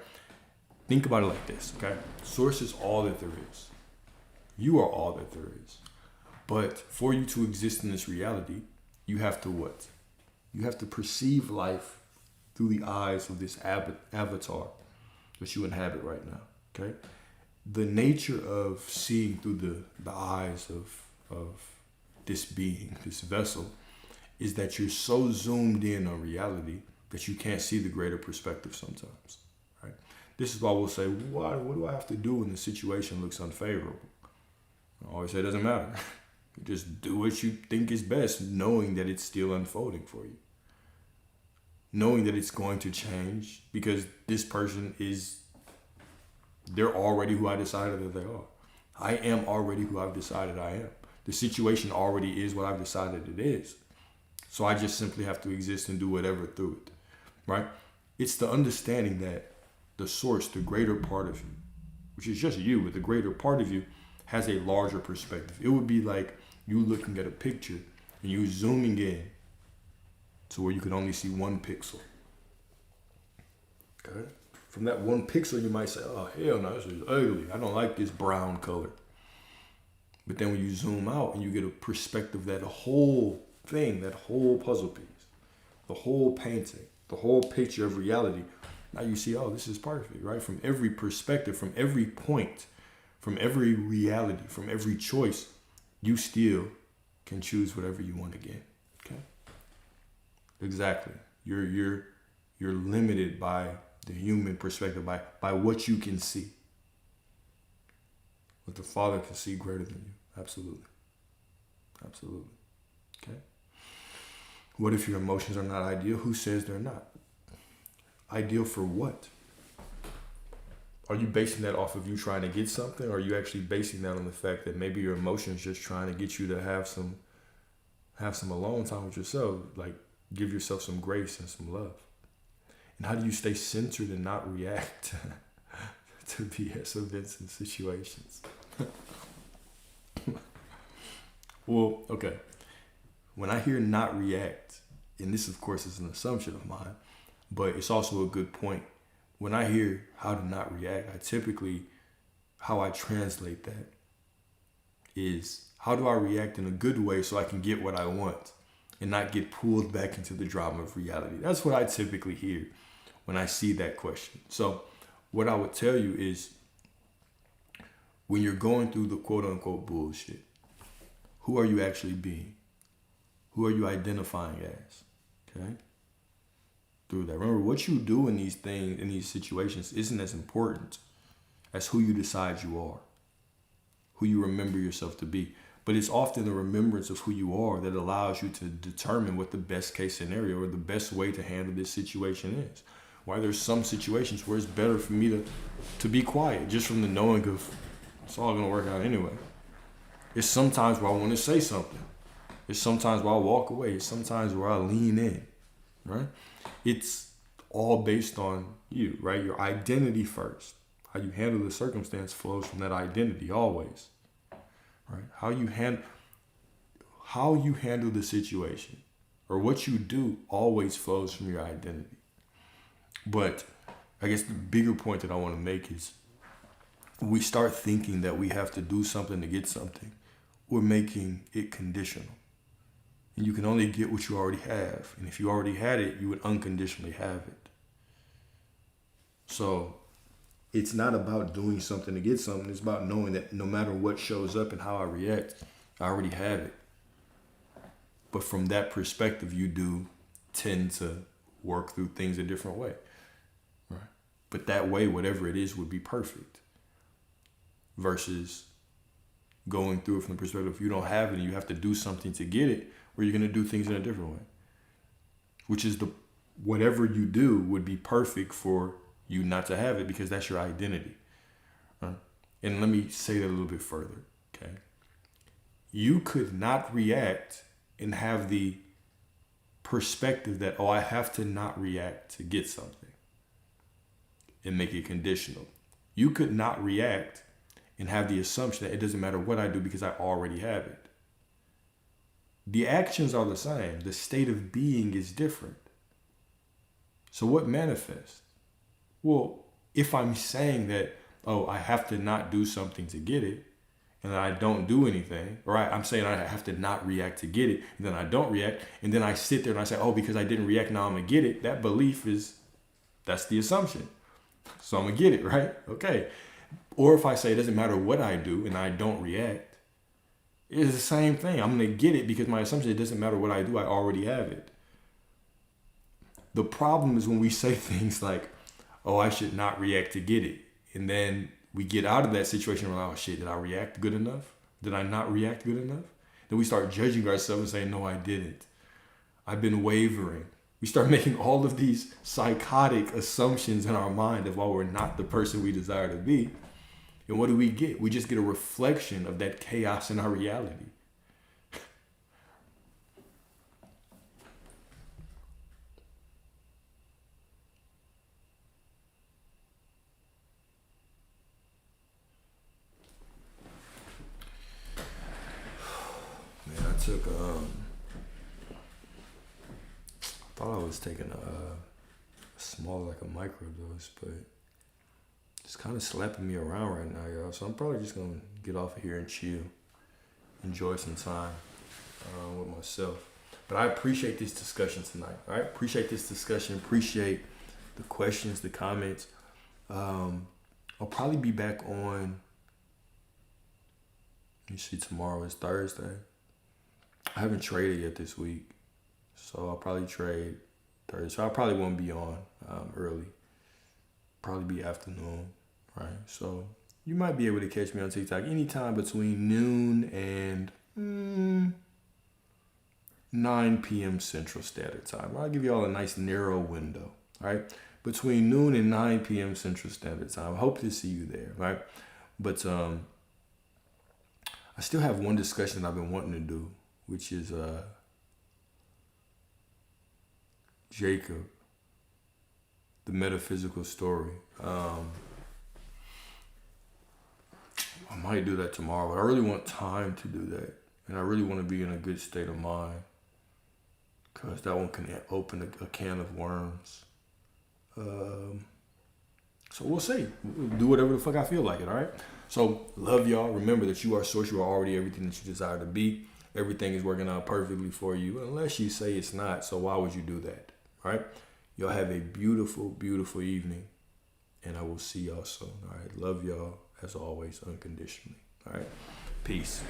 Think about it like this. Okay. Source is all that there is. You are all that there is. But for you to exist in this reality, you have to what? You have to perceive life through the eyes of this avatar that you inhabit right now, okay? The nature of seeing through the eyes of this being, this vessel, is that you're so zoomed in on reality that you can't see the greater perspective sometimes, right? This is why we'll say, what do I have to do when the situation looks unfavorable? I always say it doesn't matter. You just do what you think is best, knowing that it's still unfolding for you. Knowing that it's going to change because this person they're already who I decided that they are. I am already who I've decided I am. The situation already is what I've decided it is. So I just simply have to exist and do whatever through it, right? It's the understanding that the source, the greater part of you, which is just you, but the greater part of you has a larger perspective. It would be like you looking at a picture and you zooming in to where you can only see one pixel. Okay? From that one pixel, you might say, oh, hell no, this is ugly. I don't like this brown color. But then when you zoom out and you get a perspective that the whole thing, that whole puzzle piece, the whole painting, the whole picture of reality, now you see, oh, this is perfect, right? From every perspective, from every point, from every reality, from every choice, you still can choose whatever you want again. Okay? Exactly. You're limited by the human perspective, by what you can see. What the Father can see greater than you. Absolutely. Absolutely. Okay? What if your emotions are not ideal? Who says they're not? Ideal for what? Are you basing that off of you trying to get something? Or are you actually basing that on the fact that maybe your emotions just trying to get you to have some alone time with yourself? Like, give yourself some grace and some love. And how do you stay centered and not react to BS events and situations? Well, okay. When I hear not react, and this of course is an assumption of mine, but it's also a good point. When I hear how to not react, how I translate that is, how do I react in a good way so I can get what I want and not get pulled back into the drama of reality? That's what I typically hear when I see that question. So what I would tell you is, when you're going through the quote unquote bullshit, who are you actually being? Who are you identifying as? Okay? Through that. Remember, what you do in these things, in these situations, isn't as important as who you decide you are, who you remember yourself to be. But it's often the remembrance of who you are that allows you to determine what the best case scenario or the best way to handle this situation is. Why there's some situations where it's better for me to be quiet, just from the knowing of it's all gonna work out anyway. It's sometimes where I want to say something. It's sometimes where I walk away. It's sometimes where I lean in, right? It's all based on you, right? Your identity first. How you handle the circumstance flows from that identity always, right? How you handle the situation or what you do always flows from your identity. But I guess the bigger point that I want to make is, we start thinking that we have to do something to get something, we're making it conditional. And you can only get what you already have. And if you already had it, you would unconditionally have it. So it's not about doing something to get something. It's about knowing that no matter what shows up and how I react, I already have it. But from that perspective, you do tend to work through things a different way, right? But that way, whatever it is, would be perfect. Versus going through it from the perspective, if you don't have it and you have to do something to get it, or you're going to do things in a different way. Which is whatever you do would be perfect for you not to have it, because that's your identity. Right? And let me say that a little bit further, okay? You could not react and have the perspective that, I have to not react to get something, and make it conditional. You could not react and have the assumption that it doesn't matter what I do because I already have it. The actions are the same. The state of being is different. So what manifests? Well, if I'm saying that, I have to not do something to get it, and then I don't do anything, or I'm saying I have to not react to get it, and then I don't react, and then I sit there and I say, because I didn't react, now I'm going to get it. That belief that's the assumption. So I'm going to get it, right? Okay. Or if I say it doesn't matter what I do and I don't react, it's the same thing. I'm going to get it because my assumption, it doesn't matter what I do, I already have it. The problem is when we say things like, I should not react to get it. And then we get out of that situation and we're like, did I react good enough? Did I not react good enough? Then we start judging ourselves and saying, no, I didn't. I've been wavering. We start making all of these psychotic assumptions in our mind of why we're not the person we desire to be. And what do we get? We just get a reflection of that chaos in our reality. Man, I took thought I was taking a small, like a microdose, but it's kind of slapping me around right now, y'all. So I'm probably just gonna get off of here and chill, enjoy some time with myself. But I appreciate this discussion tonight. All right, appreciate this discussion. Appreciate the questions, the comments. I'll probably be back on. Let me see. Tomorrow is Thursday. I haven't traded yet this week, so I'll probably trade Thursday. So I probably won't be on early. Probably be afternoon, right? So you might be able to catch me on TikTok anytime between noon and 9 p.m. Central Standard Time. I'll give you all a nice narrow window, right? Between noon and 9 p.m. Central Standard Time. I hope to see you there, right? But I still have one discussion that I've been wanting to do, which is Jacob, the metaphysical story. I might do that tomorrow, but I really want time to do that. And I really want to be in a good state of mind, because that one can open a can of worms. So we'll see. We'll do whatever the fuck I feel like it, all right? So love y'all. Remember that you are source. You are already everything that you desire to be. Everything is working out perfectly for you, unless you say it's not. So why would you do that, all right? Y'all have a beautiful, beautiful evening. And I will see y'all soon. All right. Love y'all as always unconditionally. All right. Peace.